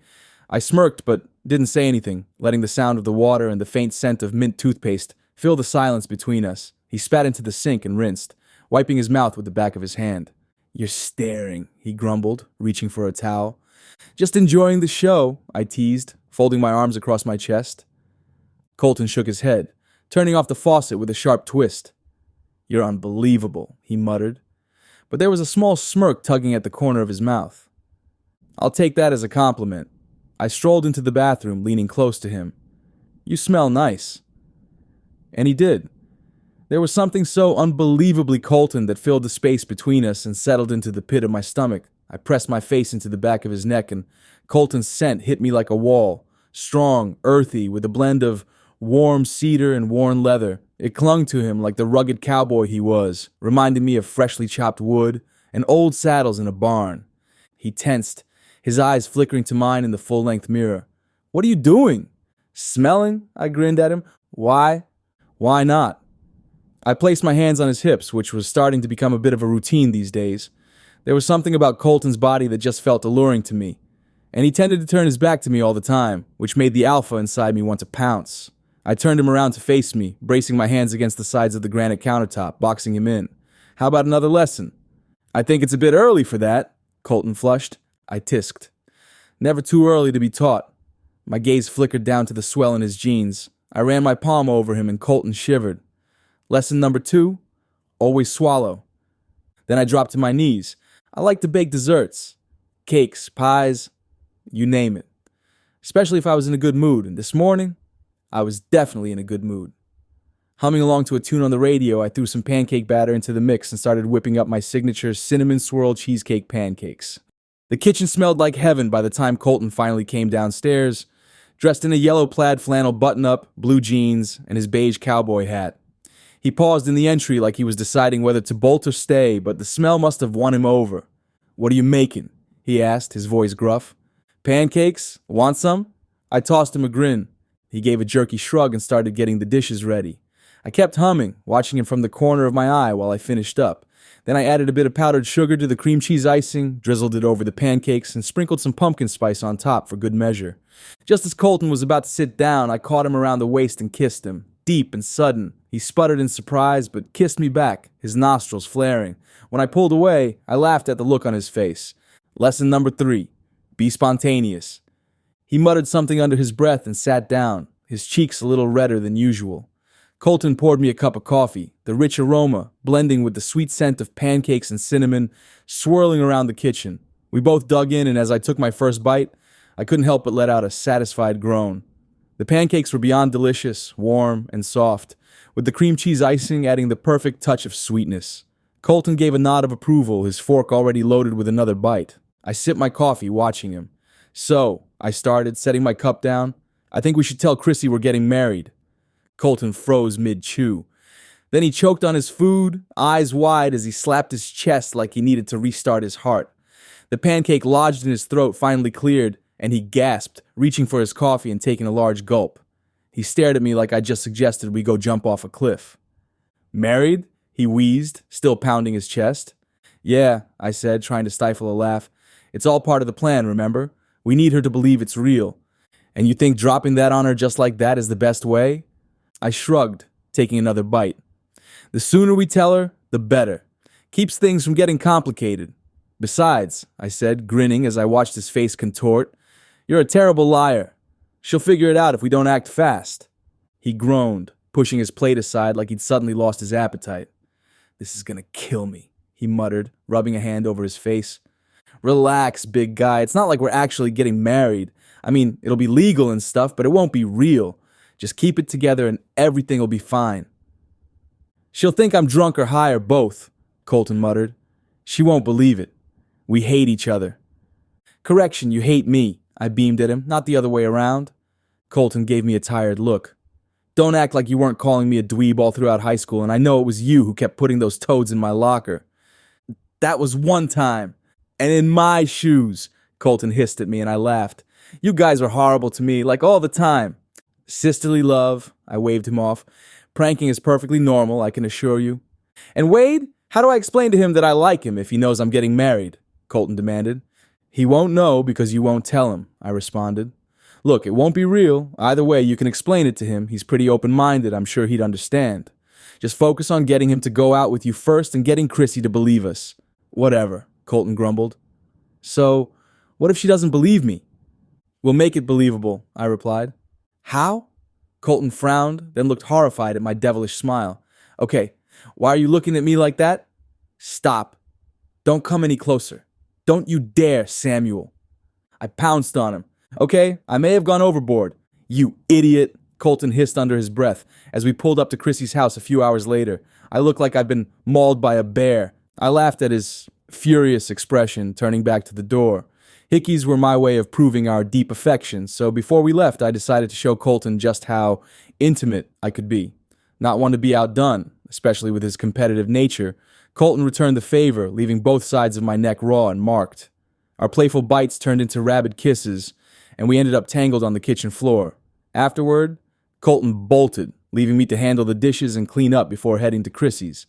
I smirked but didn't say anything, letting the sound of the water and the faint scent of mint toothpaste fill the silence between us. He spat into the sink and rinsed, wiping his mouth with the back of his hand. You're staring, he grumbled, reaching for a towel. Just enjoying the show, I teased, folding my arms across my chest. Colton shook his head, turning off the faucet with a sharp twist. You're unbelievable, he muttered, but there was a small smirk tugging at the corner of his mouth. I'll take that as a compliment. I strolled into the bathroom, leaning close to him. You smell nice. And he did. There was something so unbelievably Colton that filled the space between us and settled into the pit of my stomach. I pressed my face into the back of his neck, and Colton's scent hit me like a wall, strong, earthy, with a blend of warm cedar and worn leather. It clung to him like the rugged cowboy he was, reminding me of freshly chopped wood and old saddles in a barn. He tensed, his eyes flickering to mine in the full-length mirror. What are you doing? Smelling? I grinned at him. Why? Why not? I placed my hands on his hips, which was starting to become a bit of a routine these days. There was something about Colton's body that just felt alluring to me, and he tended to turn his back to me all the time, which made the alpha inside me want to pounce. I turned him around to face me, bracing my hands against the sides of the granite countertop, boxing him in. How about another lesson? I think it's a bit early for that, Colton flushed. I tisked. Never too early to be taught. My gaze flickered down to the swell in his jeans. I ran my palm over him and Colton shivered. Lesson number 2, always swallow. Then I dropped to my knees. I like to bake desserts. Cakes, pies, you name it. Especially if I was in a good mood, and this morning, I was definitely in a good mood. Humming along to a tune on the radio, I threw some pancake batter into the mix and started whipping up my signature cinnamon swirl cheesecake pancakes. The kitchen smelled like heaven by the time Colton finally came downstairs, dressed in a yellow plaid flannel button-up, blue jeans, and his beige cowboy hat. He paused in the entry like he was deciding whether to bolt or stay, but the smell must have won him over. "What are you making?" he asked, his voice gruff. "Pancakes? Want some?" I tossed him a grin. He gave a jerky shrug and started getting the dishes ready. I kept humming, watching him from the corner of my eye while I finished up. Then I added a bit of powdered sugar to the cream cheese icing, drizzled it over the pancakes, and sprinkled some pumpkin spice on top for good measure. Just as Colton was about to sit down, I caught him around the waist and kissed him. Deep and sudden. He sputtered in surprise, but kissed me back, his nostrils flaring. When I pulled away, I laughed at the look on his face. Lesson number 3. Be spontaneous. He muttered something under his breath and sat down, his cheeks a little redder than usual. Colton poured me a cup of coffee, the rich aroma, blending with the sweet scent of pancakes and cinnamon, swirling around the kitchen. We both dug in, and as I took my first bite, I couldn't help but let out a satisfied groan. The pancakes were beyond delicious, warm, and soft, with the cream cheese icing adding the perfect touch of sweetness. Colton gave a nod of approval, his fork already loaded with another bite. I sipped my coffee, watching him. "So," I started, setting my cup down, "I think we should tell Chrissy we're getting married." Colton froze mid-chew. Then he choked on his food, eyes wide as he slapped his chest like he needed to restart his heart. The pancake lodged in his throat finally cleared, and he gasped, reaching for his coffee and taking a large gulp. He stared at me like I just suggested we go jump off a cliff. "Married?" he wheezed, still pounding his chest. "Yeah," I said, trying to stifle a laugh. "It's all part of the plan, remember? We need her to believe it's real. And you think dropping that on her just like that is the best way?" I shrugged, taking another bite. "The sooner we tell her, the better. Keeps things from getting complicated. Besides," I said, grinning as I watched his face contort, "you're a terrible liar. She'll figure it out if we don't act fast." He groaned, pushing his plate aside like he'd suddenly lost his appetite. "This is gonna kill me," he muttered, rubbing a hand over his face. "Relax, big guy. It's not like we're actually getting married. I mean, it'll be legal and stuff, but it won't be real. Just keep it together and everything will be fine." "She'll think I'm drunk or high or both," Colton muttered. "She won't believe it. We hate each other." "Correction, you hate me," I beamed at him, not the other way around. Colton gave me a tired look. "Don't act like you weren't calling me a dweeb all throughout high school, and I know it was you who kept putting those toads in my locker." "That was one time. And in my shoes," Colton hissed at me, and I laughed. "You guys are horrible to me, like all the time." "Sisterly love," I waved him off. "Pranking is perfectly normal, I can assure you." "And Wade, how do I explain to him that I like him if he knows I'm getting married?" Colton demanded. "He won't know because you won't tell him," I responded. "Look, it won't be real. Either way, you can explain it to him. He's pretty open-minded. I'm sure he'd understand. Just focus on getting him to go out with you first and getting Chrissy to believe us." "Whatever," Colton grumbled. "So, what if she doesn't believe me?" "We'll make it believable," I replied. "How?" Colton frowned, then looked horrified at my devilish smile. "Okay, why are you looking at me like that?" "Stop. Don't come any closer. Don't you dare, Samuel." I pounced on him. "Okay, I may have gone overboard." "You idiot," Colton hissed under his breath as we pulled up to Chrissy's house a few hours later. I looked like I'd been mauled by a bear. I laughed at his furious expression, turning back to the door. Hickeys were my way of proving our deep affection, so before we left, I decided to show Colton just how intimate I could be. Not one to be outdone, especially with his competitive nature, Colton returned the favor, leaving both sides of my neck raw and marked. Our playful bites turned into rabid kisses, and we ended up tangled on the kitchen floor. Afterward, Colton bolted, leaving me to handle the dishes and clean up before heading to Chrissy's.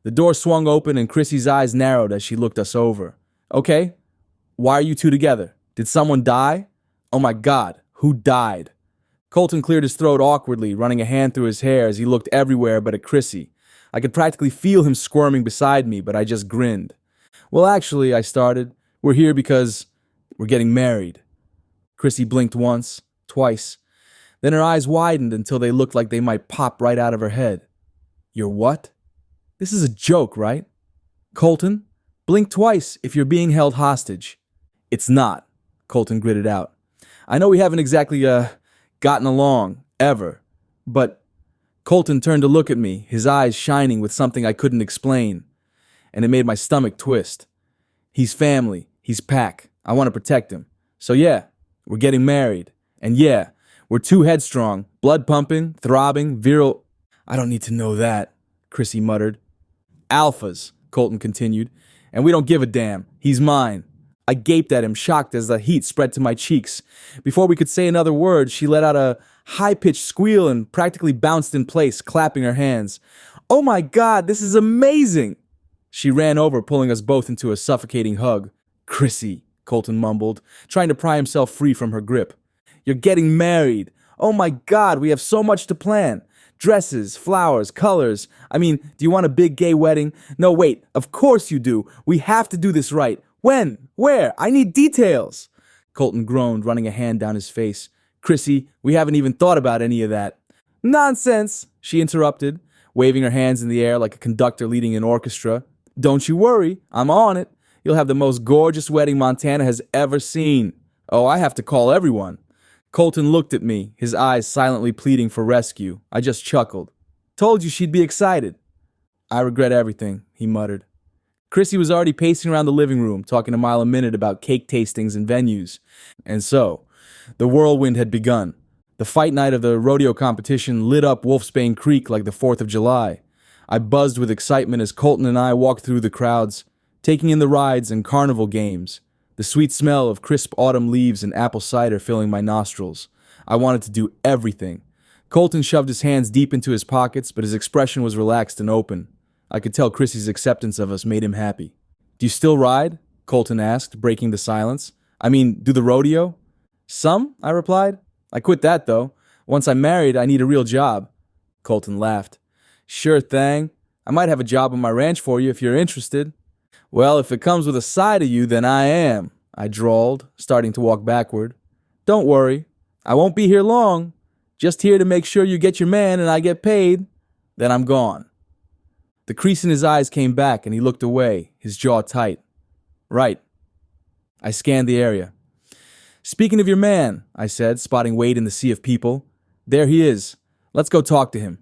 The door swung open and Chrissy's eyes narrowed as she looked us over. "Okay, why are you two together? Did someone die? Oh my God, who died?" Colton cleared his throat awkwardly, running a hand through his hair as he looked everywhere but at Chrissy. I could practically feel him squirming beside me, but I just grinned. "Well, actually," I started, "we're here because we're getting married." Chrissy blinked once, twice. Then her eyes widened until they looked like they might pop right out of her head. "You're what? This is a joke, right?" "Colton, blink twice if you're being held hostage." "It's not," Colton gritted out. "I know we haven't exactly, gotten along, ever, but Colton turned to look at me, his eyes shining with something I couldn't explain, and it made my stomach twist. He's family. He's pack. I want to protect him. So yeah, we're getting married. And yeah, we're too headstrong, blood pumping, throbbing, virile. I don't need to know that, Chrissy muttered. Alphas, Colton continued, and we don't give a damn. He's mine. I gaped at him, shocked as the heat spread to my cheeks. Before we could say another word, she let out a high-pitched squeal and practically bounced in place, clapping her hands. Oh my God, this is amazing! She ran over, pulling us both into a suffocating hug. Chrissy, Colton mumbled, trying to pry himself free from her grip. You're getting married. Oh my God, we have so much to plan. Dresses, flowers, colors. I mean, do you want a big gay wedding? No, wait, of course you do. We have to do this right. When? Where? I need details. Colton groaned, running a hand down his face. Chrissy, we haven't even thought about any of that. Nonsense, she interrupted, waving her hands in the air like a conductor leading an orchestra. Don't you worry, I'm on it. You'll have the most gorgeous wedding Montana has ever seen. Oh, I have to call everyone. Colton looked at me, his eyes silently pleading for rescue. I just chuckled. Told you she'd be excited. I regret everything, he muttered. Chrissy was already pacing around the living room, talking a mile a minute about cake tastings and venues. And so, the whirlwind had begun. The fight night of the rodeo competition lit up Wolfsbane Creek like the 4th of July. I buzzed with excitement as Colton and I walked through the crowds, taking in the rides and carnival games, the sweet smell of crisp autumn leaves and apple cider filling my nostrils. I wanted to do everything. Colton shoved his hands deep into his pockets, but his expression was relaxed and open. I could tell Chrissy's acceptance of us made him happy. Do you still ride? Colton asked, breaking the silence. I mean, do the rodeo? Some, I replied. I quit that, though. Once I'm married, I need a real job. Colton laughed. Sure thing. I might have a job on my ranch for you if you're interested. Well, if it comes with a side of you, then I am, I drawled, starting to walk backward. Don't worry. I won't be here long. Just here to make sure you get your man and I get paid. Then I'm gone. The crease in his eyes came back and he looked away, his jaw tight. Right. I scanned the area. Speaking of your man, I said, spotting Wade in the sea of people. There he is. Let's go talk to him.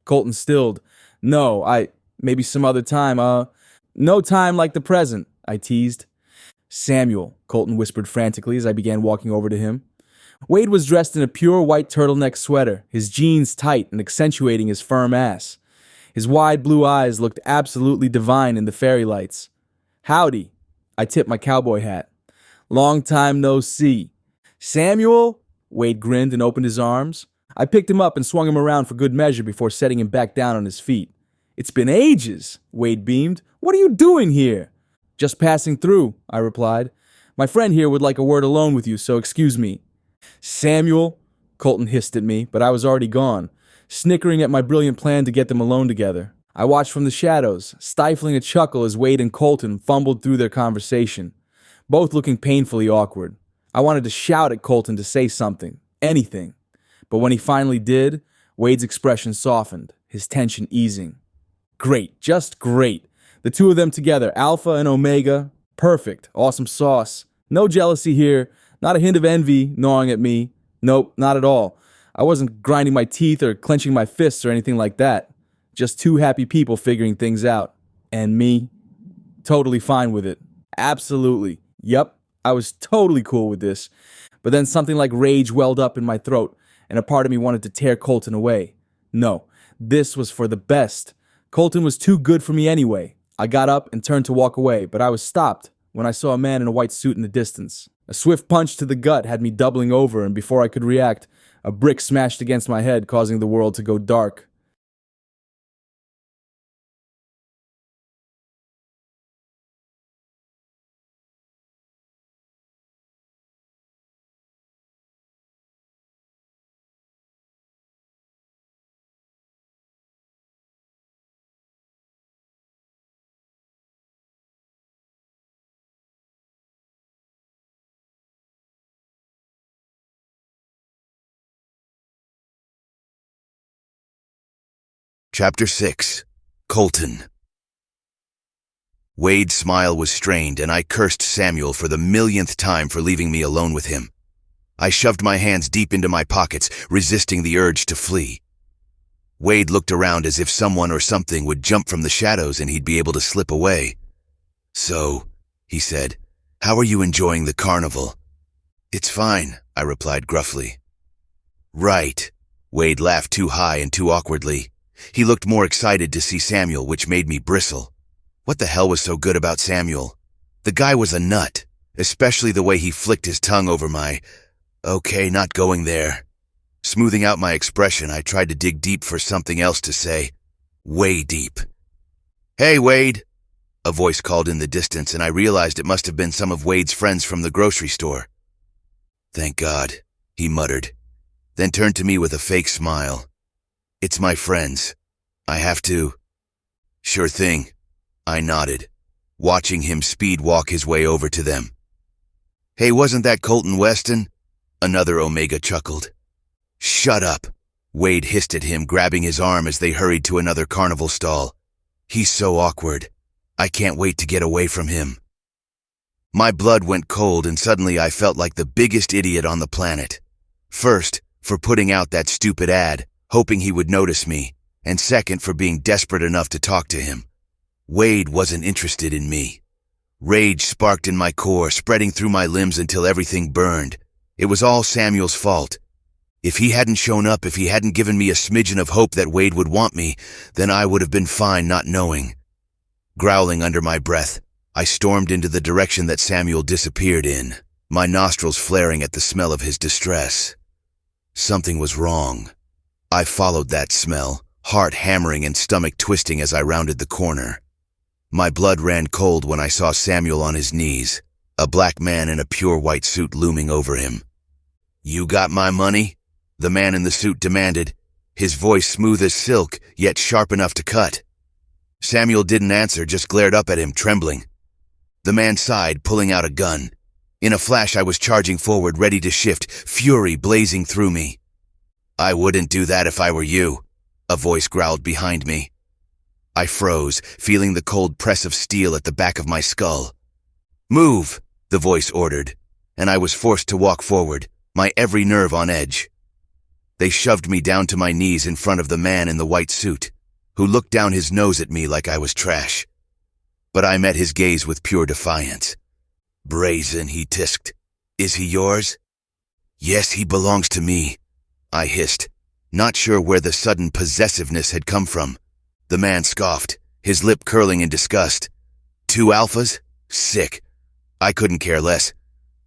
Colton stilled. No, maybe some other time, No time like the present, I teased. Samuel, Colton whispered frantically as I began walking over to him. Wade was dressed in a pure white turtleneck sweater, his jeans tight and accentuating his firm ass. His wide blue eyes looked absolutely divine in the fairy lights. Howdy, I tipped my cowboy hat. Long time no see. Samuel? Wade grinned and opened his arms. I picked him up and swung him around for good measure before setting him back down on his feet. It's been ages, Wade beamed. What are you doing here? Just passing through, I replied. My friend here would like a word alone with you, so excuse me. Samuel, Colton hissed at me, but I was already gone, snickering at my brilliant plan to get them alone together. I watched from the shadows, stifling a chuckle as Wade and Colton fumbled through their conversation, both looking painfully awkward. I wanted to shout at Colton to say something, anything. But when he finally did, Wade's expression softened, his tension easing. Great, just great. The two of them together, Alpha and Omega, perfect, awesome sauce. No jealousy here, not a hint of envy gnawing at me. Nope, not at all. I wasn't grinding my teeth or clenching my fists or anything like that. Just two happy people figuring things out. And me, totally fine with it. Absolutely. Yep, I was totally cool with this. But then something like rage welled up in my throat, and a part of me wanted to tear Colton away. No, this was for the best. Colton was too good for me anyway. I got up and turned to walk away, but I was stopped when I saw a man in a white suit in the distance. A swift punch to the gut had me doubling over, and before I could react, a brick smashed against my head, causing the world to go dark. Chapter 6. Colton. Wade's smile was strained, and I cursed Samuel for the millionth time for leaving me alone with him. I shoved my hands deep into my pockets, resisting the urge to flee. Wade looked around as if someone or something would jump from the shadows and he'd be able to slip away. "So," he said, "how are you enjoying the carnival?" "It's fine," I replied gruffly. "Right." Wade laughed too high and too awkwardly. He looked more excited to see Samuel, which made me bristle. What the hell was so good about Samuel? The guy was a nut, especially the way he flicked his tongue over my, "Okay, not going there." Smoothing out my expression, I tried to dig deep for something else to say. Way deep. "Hey, Wade," a voice called in the distance, and I realized it must have been some of Wade's friends from the grocery store. "Thank God," he muttered, then turned to me with a fake smile. "It's my friends. I have to." "Sure thing," I nodded, watching him speed walk his way over to them. "Hey, wasn't that Colton Weston?" Another Omega chuckled. "Shut up," Wade hissed at him, grabbing his arm as they hurried to another carnival stall. "He's so awkward. I can't wait to get away from him." My blood went cold and suddenly I felt like the biggest idiot on the planet. First, for putting out that stupid ad, hoping he would notice me, and second, for being desperate enough to talk to him. Wade wasn't interested in me. Rage sparked in my core, spreading through my limbs until everything burned. It was all Samuel's fault. If he hadn't shown up, if he hadn't given me a smidgen of hope that Wade would want me, then I would have been fine not knowing. Growling under my breath, I stormed into the direction that Samuel disappeared in, my nostrils flaring at the smell of his distress. Something was wrong. I followed that smell, heart hammering and stomach twisting as I rounded the corner. My blood ran cold when I saw Samuel on his knees, a black man in a pure white suit looming over him. "You got my money?" the man in the suit demanded, his voice smooth as silk, yet sharp enough to cut. Samuel didn't answer, just glared up at him, trembling. The man sighed, pulling out a gun. In a flash, I was charging forward, ready to shift, fury blazing through me. "I wouldn't do that if I were you," a voice growled behind me. I froze, feeling the cold press of steel at the back of my skull. "Move," the voice ordered, and I was forced to walk forward, my every nerve on edge. They shoved me down to my knees in front of the man in the white suit, who looked down his nose at me like I was trash. But I met his gaze with pure defiance. "Brazen," he tisked. "Is he yours?" "Yes, he belongs to me," I hissed, not sure where the sudden possessiveness had come from. The man scoffed, his lip curling in disgust. "2 alphas? Sick. I couldn't care less.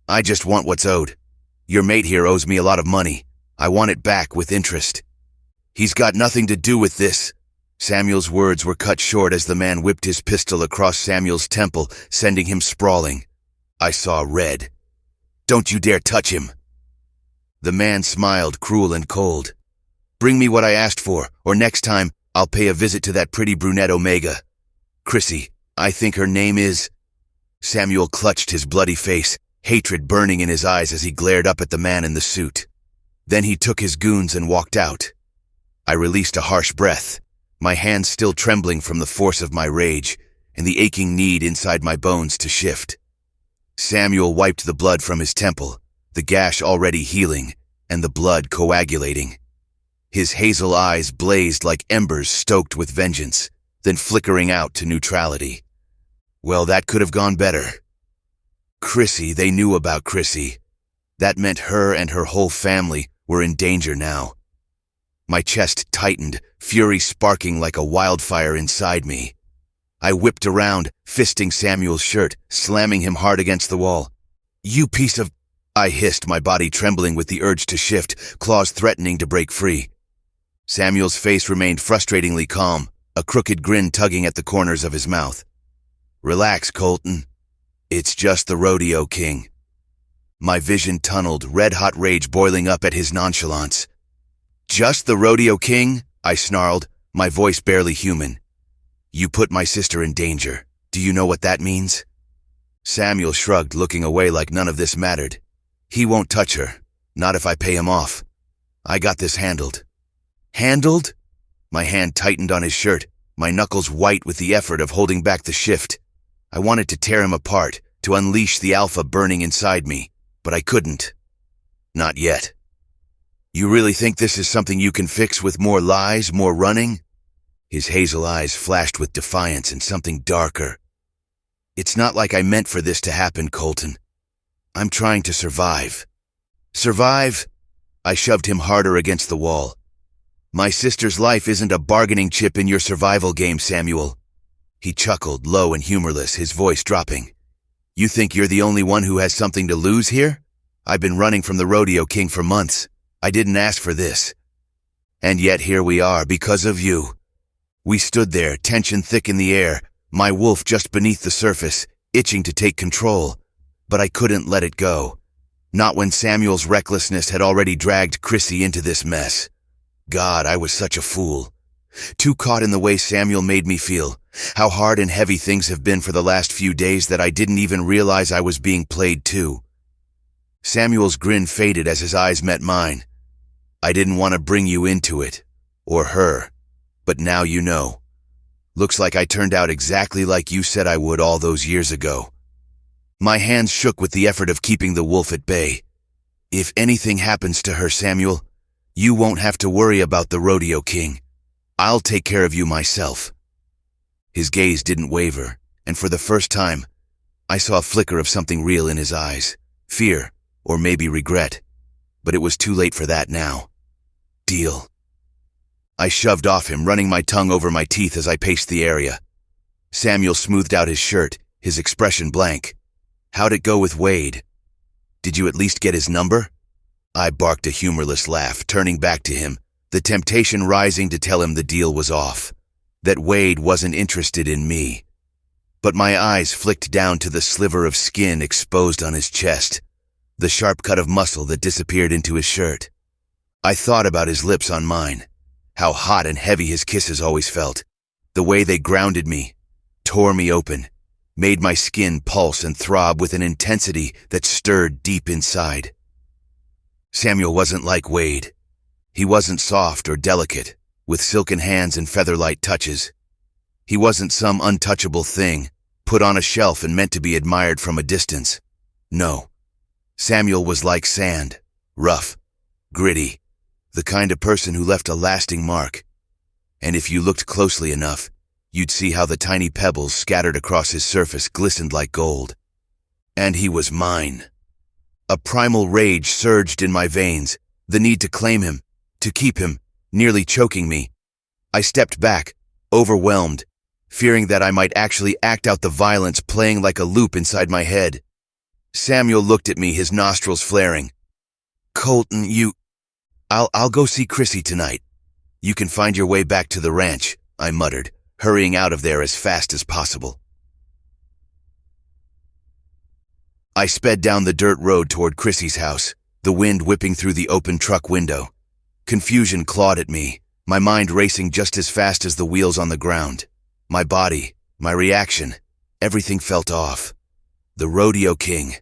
I just want what's owed. Your mate here owes me a lot of money. I want it back with interest." "He's got nothing to do with this." Samuel's words were cut short as the man whipped his pistol across Samuel's temple, sending him sprawling. I saw red. "Don't you dare touch him." The man smiled, cruel and cold. "Bring me what I asked for, or next time I'll pay a visit to that pretty brunette Omega. Chrissy, I think her name is..." Samuel clutched his bloody face, hatred burning in his eyes as he glared up at the man in the suit. Then he took his goons and walked out. I released a harsh breath, my hands still trembling from the force of my rage and the aching need inside my bones to shift. Samuel wiped the blood from his temple, the gash already healing, and the blood coagulating. His hazel eyes blazed like embers stoked with vengeance, then flickering out to neutrality. Well, that could have gone better. Chrissy, they knew about Chrissy. That meant her and her whole family were in danger now. My chest tightened, fury sparking like a wildfire inside me. I whipped around, fisting Samuel's shirt, slamming him hard against the wall. "You piece of..." I hissed, my body trembling with the urge to shift, claws threatening to break free. Samuel's face remained frustratingly calm, a crooked grin tugging at the corners of his mouth. "Relax, Colton. It's just the rodeo king." My vision tunneled, red-hot rage boiling up at his nonchalance. "Just the rodeo king?" I snarled, my voice barely human. "You put my sister in danger. Do you know what that means?" Samuel shrugged, looking away like none of this mattered. "He won't touch her. Not if I pay him off. I got this handled." "Handled?" My hand tightened on his shirt, my knuckles white with the effort of holding back the shift. I wanted to tear him apart, to unleash the alpha burning inside me, but I couldn't. Not yet. You really think this is something you can fix with more lies, more running? His hazel eyes flashed with defiance and something darker. It's not like I meant for this to happen, Colton. I'm trying to survive. Survive? I shoved him harder against the wall. My sister's life isn't a bargaining chip in your survival game, Samuel. He chuckled, low and humorless, his voice dropping. You think you're the only one who has something to lose here? I've been running from the rodeo king for months. I didn't ask for this. And yet here we are, because of you. We stood there, tension thick in the air, my wolf just beneath the surface, itching to take control. But I couldn't let it go. Not when Samuel's recklessness had already dragged Chrissy into this mess. God, I was such a fool. Too caught in the way Samuel made me feel, how hard and heavy things have been for the last few days that I didn't even realize I was being played too. Samuel's grin faded as his eyes met mine. I didn't want to bring you into it, or her, but now you know. Looks like I turned out exactly like you said I would all those years ago. My hands shook with the effort of keeping the wolf at bay. If anything happens to her, Samuel, you won't have to worry about the rodeo king. I'll take care of you myself. His gaze didn't waver, and for the first time, I saw a flicker of something real in his eyes. Fear, or maybe regret. But it was too late for that now. Deal. I shoved off him, running my tongue over my teeth as I paced the area. Samuel smoothed out his shirt, his expression blank. How'd it go with Wade? Did you at least get his number? I barked a humorless laugh, turning back to him, the temptation rising to tell him the deal was off, that Wade wasn't interested in me. But my eyes flicked down to the sliver of skin exposed on his chest, the sharp cut of muscle that disappeared into his shirt. I thought about his lips on mine, how hot and heavy his kisses always felt, the way they grounded me, tore me open, made my skin pulse and throb with an intensity that stirred deep inside. Samuel wasn't like Wade. He wasn't soft or delicate, with silken hands and feather-light touches. He wasn't some untouchable thing, put on a shelf and meant to be admired from a distance. No. Samuel was like sand, rough, gritty, the kind of person who left a lasting mark. And if you looked closely enough, you'd see how the tiny pebbles scattered across his surface glistened like gold. And he was mine. A primal rage surged in my veins, the need to claim him, to keep him, nearly choking me. I stepped back, overwhelmed, fearing that I might actually act out the violence playing like a loop inside my head. Samuel looked at me, his nostrils flaring. Colton, I'll go see Chrissy tonight. You can find your way back to the ranch, I muttered, hurrying out of there as fast as possible. I sped down the dirt road toward Chrissy's house, the wind whipping through the open truck window. Confusion clawed at me, my mind racing just as fast as the wheels on the ground. My body, my reaction, everything felt off. The rodeo king.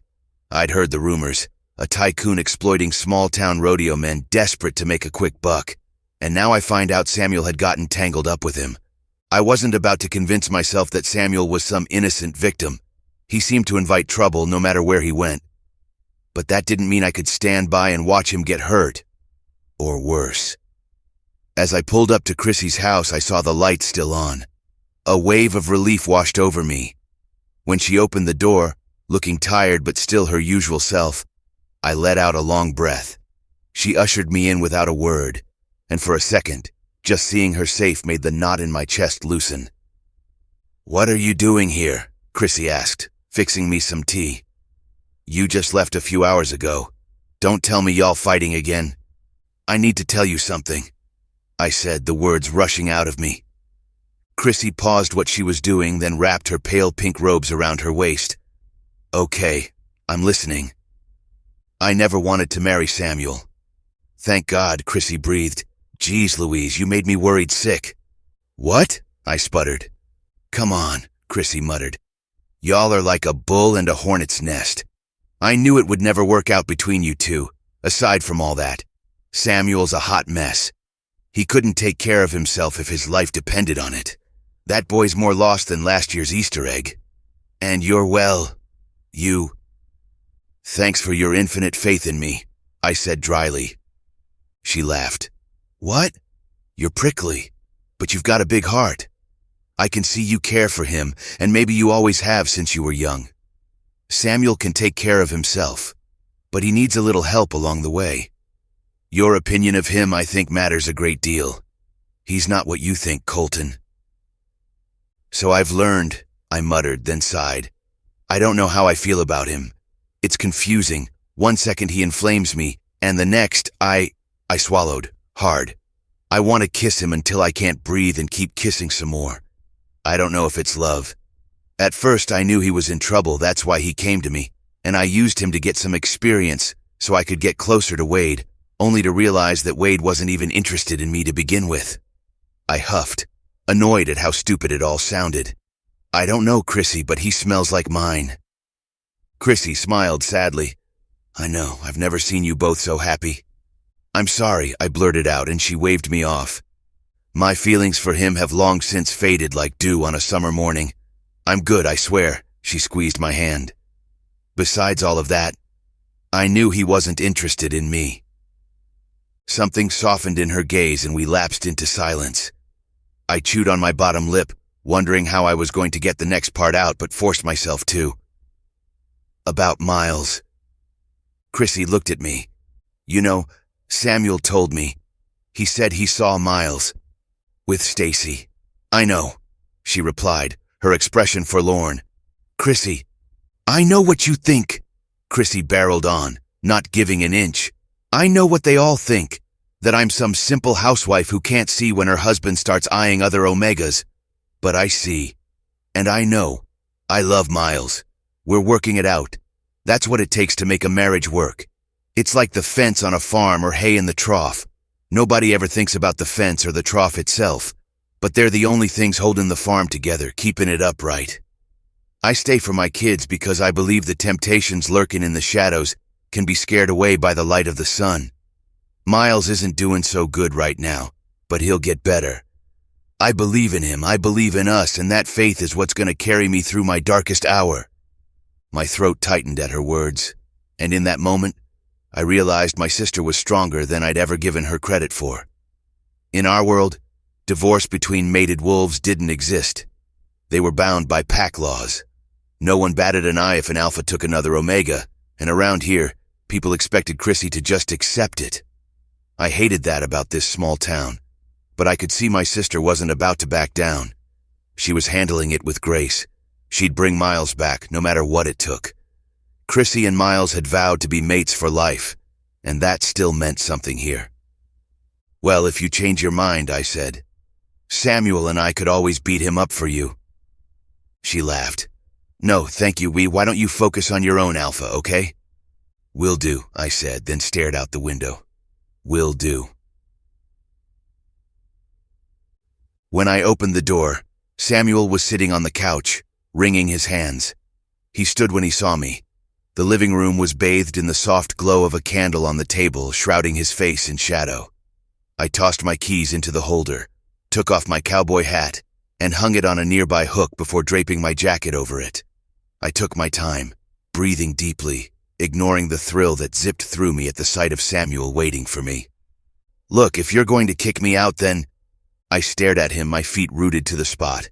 I'd heard the rumors, a tycoon exploiting small-town rodeo men desperate to make a quick buck. And now I find out Samuel had gotten tangled up with him. I wasn't about to convince myself that Samuel was some innocent victim. He seemed to invite trouble no matter where he went. But that didn't mean I could stand by and watch him get hurt. Or worse. As I pulled up to Chrissy's house, I saw the lights still on. A wave of relief washed over me. When she opened the door, looking tired but still her usual self, I let out a long breath. She ushered me in without a word, and for a second, just seeing her safe made the knot in my chest loosen. "What are you doing here?" Chrissy asked, fixing me some tea. "You just left a few hours ago. Don't tell me y'all fighting again." "I need to tell you something," I said, the words rushing out of me. Chrissy paused what she was doing, then wrapped her pale pink robes around her waist. "Okay, I'm listening." "I never wanted to marry Samuel." "Thank God," Chrissy breathed. "Geez, Louise, you made me worried sick." "What?" I sputtered. "Come on," Chrissy muttered. "Y'all are like a bull and a hornet's nest. I knew it would never work out between you two, aside from all that. Samuel's a hot mess. He couldn't take care of himself if his life depended on it. That boy's more lost than last year's Easter egg. And you're Thanks for your infinite faith in me," I said dryly. She laughed. What? You're prickly, but you've got a big heart. I can see you care for him, and maybe you always have since you were young. Samuel can take care of himself, but he needs a little help along the way. Your opinion of him, I think, matters a great deal. He's not what you think, Colton. So I've learned, I muttered, then sighed. I don't know how I feel about him. It's confusing. One second he inflames me, and the next, I swallowed, hard. I want to kiss him until I can't breathe and keep kissing some more. I don't know if it's love. At first I knew he was in trouble, that's why he came to me, and I used him to get some experience so I could get closer to Wade, only to realize that Wade wasn't even interested in me to begin with. I huffed, annoyed at how stupid it all sounded. I don't know, Chrissy, but he smells like mine. Chrissy smiled sadly. I know, I've never seen you both so happy. I'm sorry, I blurted out, and she waved me off. My feelings for him have long since faded like dew on a summer morning. I'm good, I swear, she squeezed my hand. Besides all of that, I knew he wasn't interested in me. Something softened in her gaze and we lapsed into silence. I chewed on my bottom lip, wondering how I was going to get the next part out, but forced myself to. About Miles. Chrissy looked at me. You know, Samuel told me. He said he saw Miles. With Stacy. I know, she replied, her expression forlorn. Chrissy, I know what you think, Chrissy barreled on, not giving an inch. I know what they all think, that I'm some simple housewife who can't see when her husband starts eyeing other omegas. But I see. And I know. I love Miles. We're working it out. That's what it takes to make a marriage work. It's like the fence on a farm or hay in the trough. Nobody ever thinks about the fence or the trough itself, but they're the only things holding the farm together, keeping it upright. I stay for my kids because I believe the temptations lurking in the shadows can be scared away by the light of the sun. Miles isn't doing so good right now, but he'll get better. I believe in him, I believe in us, and that faith is what's going to carry me through my darkest hour. My throat tightened at her words, and in that moment, I realized my sister was stronger than I'd ever given her credit for. In our world, divorce between mated wolves didn't exist. They were bound by pack laws. No one batted an eye if an alpha took another omega, and around here, people expected Chrissy to just accept it. I hated that about this small town, but I could see my sister wasn't about to back down. She was handling it with grace. She'd bring Miles back, no matter what it took. Chrissy and Miles had vowed to be mates for life, and that still meant something here. Well, if you change your mind, I said. Samuel and I could always beat him up for you. She laughed. No, thank you, why don't you focus on your own alpha, okay? Will do, I said, then stared out the window. Will do. When I opened the door, Samuel was sitting on the couch, wringing his hands. He stood when he saw me. The living room was bathed in the soft glow of a candle on the table, shrouding his face in shadow. I tossed my keys into the holder, took off my cowboy hat, and hung it on a nearby hook before draping my jacket over it. I took my time, breathing deeply, ignoring the thrill that zipped through me at the sight of Samuel waiting for me. Look, if you're going to kick me out, then... I stared at him, my feet rooted to the spot.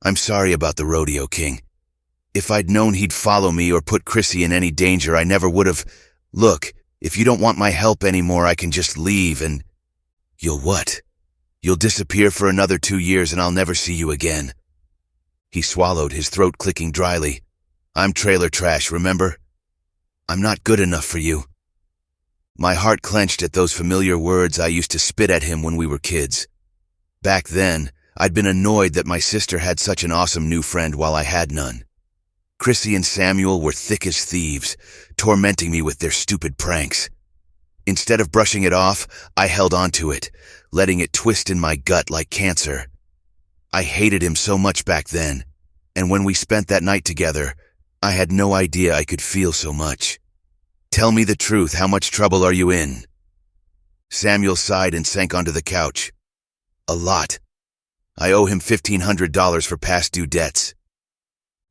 I'm sorry about the rodeo, King. If I'd known he'd follow me or put Chrissy in any danger, I never would have... Look, if you don't want my help anymore, I can just leave and... You'll what? You'll disappear for another 2 years and I'll never see you again. He swallowed, his throat clicking dryly. I'm trailer trash, remember? I'm not good enough for you. My heart clenched at those familiar words I used to spit at him when we were kids. Back then, I'd been annoyed that my sister had such an awesome new friend while I had none. Chrissy and Samuel were thick as thieves, tormenting me with their stupid pranks. Instead of brushing it off, I held on to it, letting it twist in my gut like cancer. I hated him so much back then, and when we spent that night together, I had no idea I could feel so much. Tell me the truth, how much trouble are you in? Samuel sighed and sank onto the couch. A lot. I owe him $1,500 for past due debts.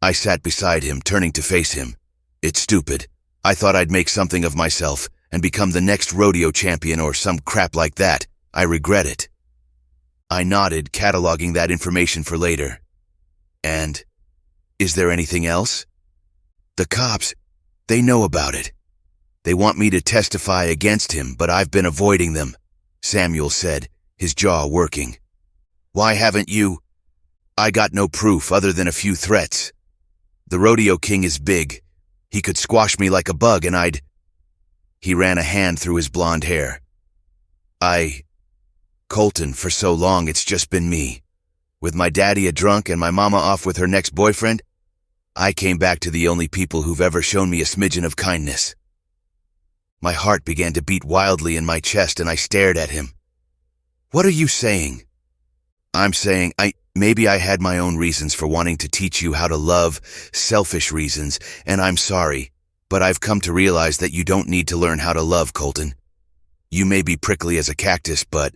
I sat beside him, turning to face him. It's stupid. I thought I'd make something of myself, and become the next rodeo champion or some crap like that, I regret it. I nodded, cataloging that information for later. And is there anything else? The cops, they know about it. They want me to testify against him, but I've been avoiding them, Samuel said, his jaw working. Why haven't you? I got no proof other than a few threats. The rodeo king is big. He could squash me like a bug and I'd... He ran a hand through his blonde hair. Colton, for so long it's just been me. With my daddy a drunk and my mama off with her next boyfriend, I came back to the only people who've ever shown me a smidgen of kindness. My heart began to beat wildly in my chest and I stared at him. What are you saying? I'm saying maybe I had my own reasons for wanting to teach you how to love, selfish reasons, and I'm sorry, but I've come to realize that you don't need to learn how to love, Colton. You may be prickly as a cactus, but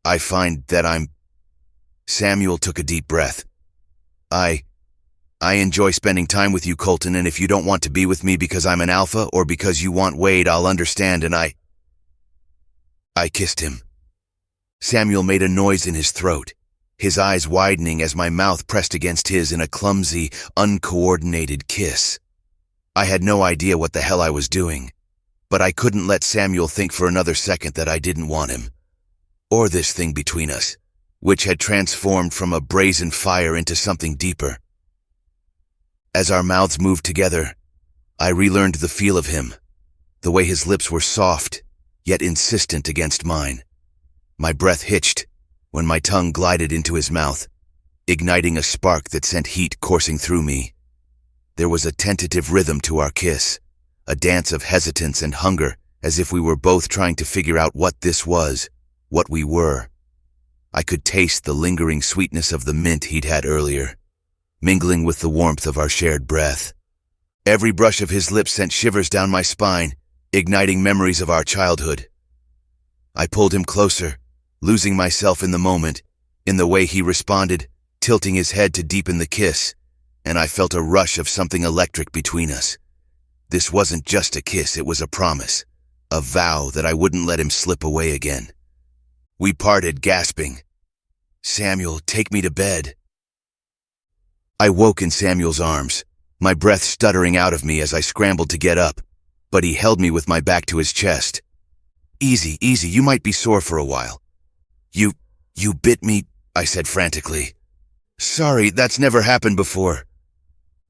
I find that Samuel took a deep breath. I enjoy spending time with you, Colton, and if you don't want to be with me because I'm an alpha or because you want Wade, I'll understand, and I kissed him. Samuel made a noise in his throat, his eyes widening as my mouth pressed against his in a clumsy, uncoordinated kiss. I had no idea what the hell I was doing, but I couldn't let Samuel think for another second that I didn't want him, or this thing between us, which had transformed from a brazen fire into something deeper. As our mouths moved together, I relearned the feel of him, the way his lips were soft, yet insistent against mine. My breath hitched when my tongue glided into his mouth, igniting a spark that sent heat coursing through me. There was a tentative rhythm to our kiss, a dance of hesitance and hunger, as if we were both trying to figure out what this was, what we were. I could taste the lingering sweetness of the mint he'd had earlier, mingling with the warmth of our shared breath. Every brush of his lips sent shivers down my spine, igniting memories of our childhood. I pulled him closer, losing myself in the moment, in the way he responded, tilting his head to deepen the kiss, and I felt a rush of something electric between us. This wasn't just a kiss, it was a promise, a vow that I wouldn't let him slip away again. We parted, gasping. Samuel, take me to bed. I woke in Samuel's arms, my breath stuttering out of me as I scrambled to get up, but he held me with my back to his chest. Easy, you might be sore for a while. You bit me, I said frantically. Sorry, that's never happened before.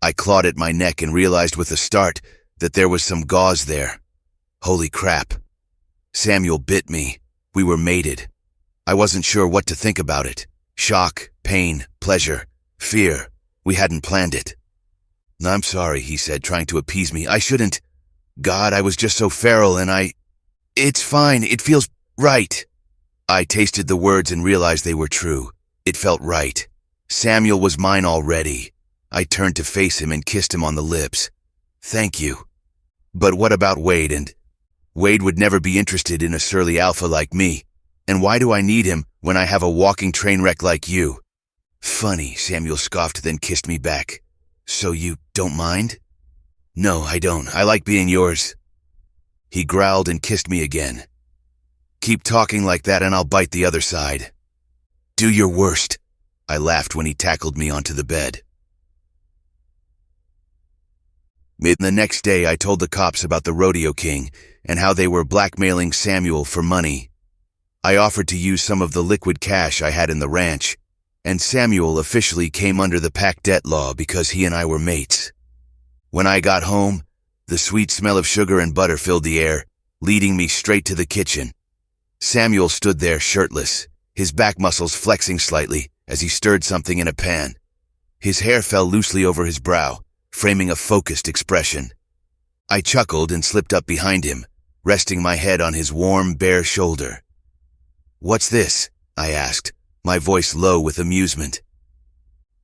I clawed at my neck and realized with a start that there was some gauze there. Holy crap. Samuel bit me. We were mated. I wasn't sure what to think about it. Shock, pain, pleasure, fear. We hadn't planned it. I'm sorry, he said, trying to appease me. I shouldn't. God, I was just so feral and It's fine, it feels right. I tasted the words and realized they were true. It felt right. Samuel was mine already. I turned to face him and kissed him on the lips. Thank you. But what about Wade? And Wade would never be interested in a surly alpha like me. And why do I need him when I have a walking train wreck like you? Funny, Samuel scoffed, then kissed me back. So you don't mind? No, I don't. I like being yours. He growled and kissed me again. Keep talking like that and I'll bite the other side. Do your worst. I laughed when he tackled me onto the bed. The next day I told the cops about the rodeo king and how they were blackmailing Samuel for money. I offered to use some of the liquid cash I had in the ranch, and Samuel officially came under the pack debt law because he and I were mates. When I got home, the sweet smell of sugar and butter filled the air, leading me straight to the kitchen. Samuel stood there shirtless, his back muscles flexing slightly as he stirred something in a pan. His hair fell loosely over his brow, framing a focused expression. I chuckled and slipped up behind him, resting my head on his warm, bare shoulder. What's this? I asked, my voice low with amusement.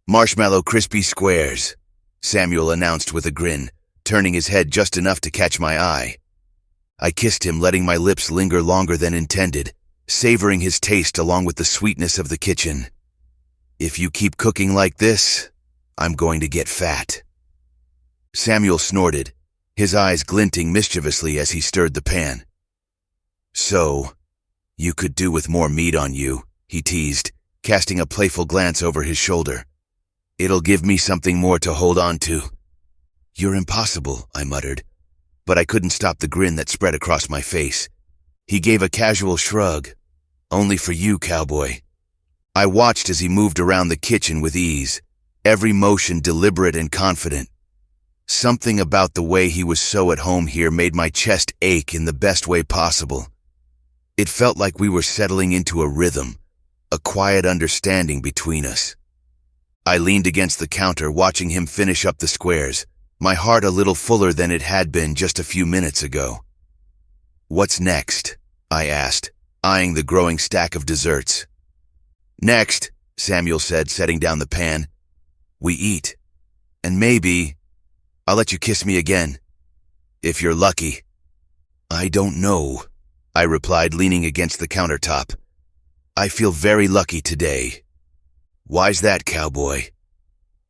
Marshmallow crispy squares, Samuel announced with a grin, turning his head just enough to catch my eye. I kissed him, letting my lips linger longer than intended, savoring his taste along with the sweetness of the kitchen. If you keep cooking like this, I'm going to get fat. Samuel snorted, his eyes glinting mischievously as he stirred the pan, So, you could do with more meat on you, he teased, casting a playful glance over his shoulder. It'll give me something more to hold on to. You're impossible, I muttered, but I couldn't stop the grin that spread across my face. He gave a casual shrug. Only for you, Cowboy. I watched as he moved around the kitchen with ease, every motion deliberate and confident. Something about the way he was so at home here made my chest ache in the best way possible. It felt like we were settling into a rhythm, a quiet understanding between us. I leaned against the counter, watching him finish up the squares, my heart a little fuller than it had been just a few minutes ago. What's next? I asked, eyeing the growing stack of desserts. Next, Samuel said, setting down the pan, we eat. And maybe I'll let you kiss me again. If you're lucky. I don't know, I replied, leaning against the countertop. I feel very lucky today. Why's that, Cowboy?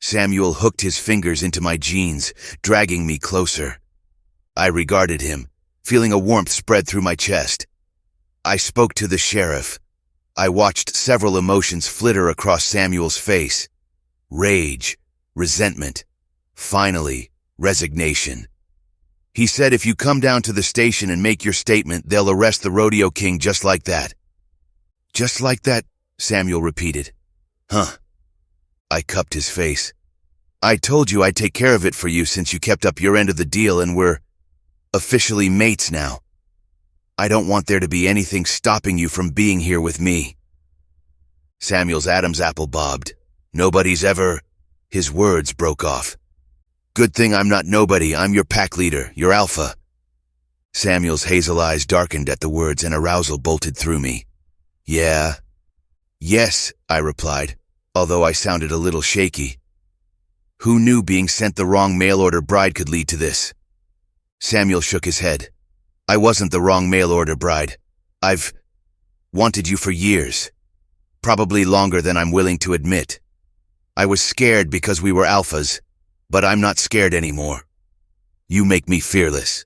Samuel hooked his fingers into my jeans, dragging me closer. I regarded him, feeling a warmth spread through my chest. I spoke to the sheriff. I watched several emotions flitter across Samuel's face. Rage, resentment, finally, resignation. He said if you come down to the station and make your statement, they'll arrest the rodeo king just like that. Just like that, Samuel repeated. Huh. I cupped his face. I told you I'd take care of it for you since you kept up your end of the deal and we're officially mates now. I don't want there to be anything stopping you from being here with me. Samuel's Adam's apple bobbed. Nobody's ever... His words broke off. Good thing I'm not nobody, I'm your pack leader, your alpha. Samuel's hazel eyes darkened at the words and arousal bolted through me. Yeah. Yes, I replied, although I sounded a little shaky. Who knew being sent the wrong mail-order bride could lead to this? Samuel shook his head. I wasn't the wrong mail-order bride. I've wanted you for years. Probably longer than I'm willing to admit. I was scared because we were alphas, but I'm not scared anymore. You make me fearless.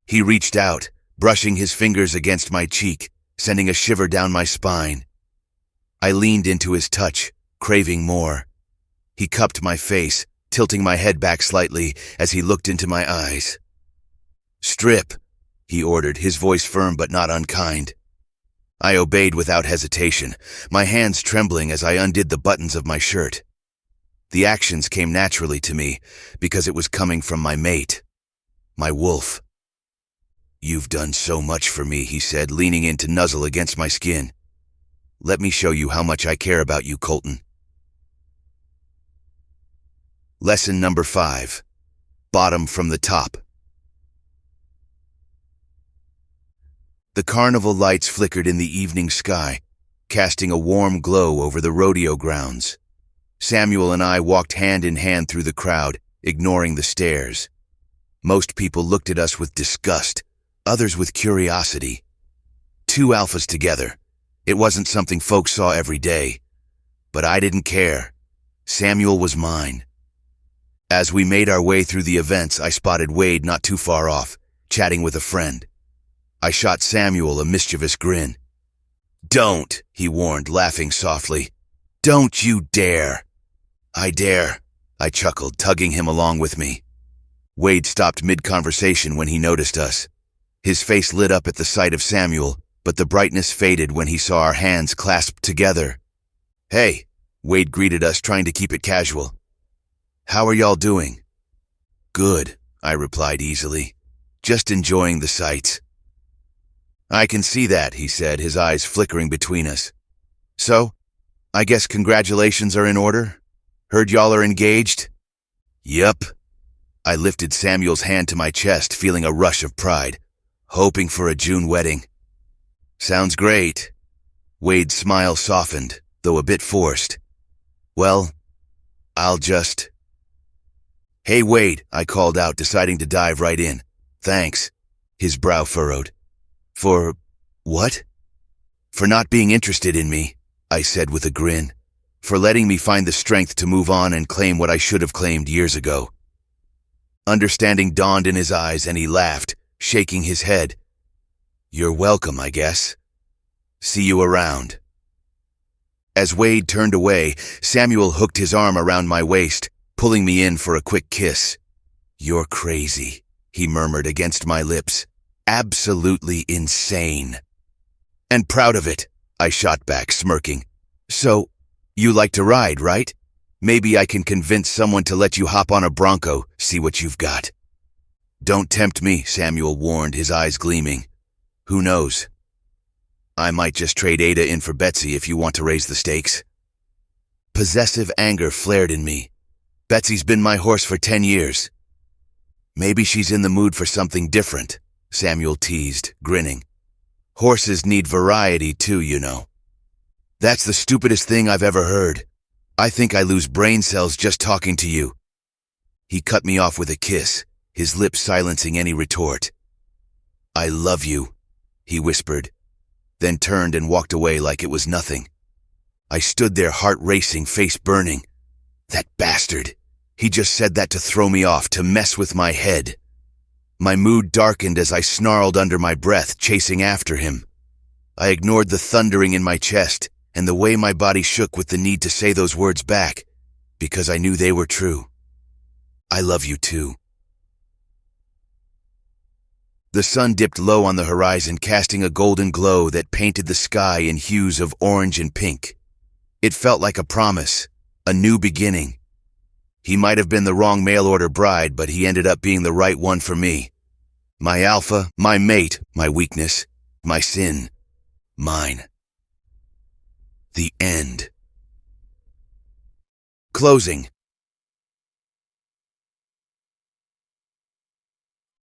He reached out, brushing his fingers against my cheek, sending a shiver down my spine. I leaned into his touch, craving more. He cupped my face, tilting my head back slightly as he looked into my eyes. Strip, he ordered, his voice firm but not unkind. I obeyed without hesitation, my hands trembling as I undid the buttons of my shirt. The actions came naturally to me because it was coming from my mate, my wolf. You've done so much for me, he said, leaning in to nuzzle against my skin. Let me show you how much I care about you, Colton. Lesson number 5. Bottom from the top. The carnival lights flickered in the evening sky, casting a warm glow over the rodeo grounds. Samuel and I walked hand in hand through the crowd, ignoring the stares. Most people looked at us with disgust, others with curiosity. Two alphas together. It wasn't something folks saw every day. But I didn't care. Samuel was mine. As we made our way through the events, I spotted Wade not too far off, chatting with a friend. I shot Samuel a mischievous grin. Don't, he warned, laughing softly. Don't you dare. I dare, I chuckled, tugging him along with me. Wade stopped mid-conversation when he noticed us. His face lit up at the sight of Samuel, but the brightness faded when he saw our hands clasped together. Hey, Wade greeted us, trying to keep it casual. How are y'all doing? Good, I replied easily. Just enjoying the sights. I can see that, he said, his eyes flickering between us. So, I guess congratulations are in order? Heard y'all are engaged? Yup. I lifted Samuel's hand to my chest, feeling a rush of pride, hoping for a June wedding. Sounds great. Wade's smile softened, though a bit forced. Well, I'll just... Hey, Wade, I called out, deciding to dive right in. Thanks. His brow furrowed. For what? For not being interested in me, I said with a grin. For letting me find the strength to move on and claim what I should have claimed years ago. Understanding dawned in his eyes and he laughed, shaking his head. You're welcome, I guess. See you around. As Wade turned away, Samuel hooked his arm around my waist, pulling me in for a quick kiss. You're crazy, he murmured against my lips. Absolutely insane. And proud of it, I shot back, smirking. So, you like to ride, right? Maybe I can convince someone to let you hop on a Bronco, see what you've got. Don't tempt me, Samuel warned, his eyes gleaming. Who knows? I might just trade Ada in for Betsy if you want to raise the stakes. Possessive anger flared in me. Betsy's been my horse for 10 years. Maybe she's in the mood for something different, Samuel teased, grinning. Horses need variety too, you know. That's the stupidest thing I've ever heard. I think I lose brain cells just talking to you. He cut me off with a kiss, his lips silencing any retort. I love you, he whispered, then turned and walked away like it was nothing. I stood there, heart racing, face burning. That bastard. He just said that to throw me off, to mess with my head. My mood darkened as I snarled under my breath, chasing after him. I ignored the thundering in my chest and the way my body shook with the need to say those words back, because I knew they were true. I love you too. The sun dipped low on the horizon, casting a golden glow that painted the sky in hues of orange and pink. It felt like a promise, a new beginning. He might have been the wrong mail-order bride, but he ended up being the right one for me. My alpha, my mate, my weakness, my sin, mine. The end. Closing.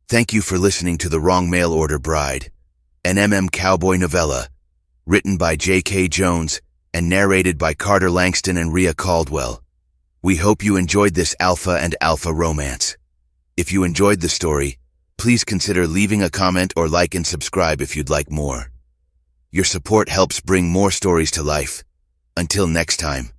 Thank you for listening to The Wrong Mail Order Bride, an Cowboy novella, written by J.K. Jones and narrated by Carter Langston and Rhea Caldwell. We hope you enjoyed this alpha and alpha romance. If you enjoyed the story, please consider leaving a comment or like and subscribe if you'd like more. Your support helps bring more stories to life. Until next time.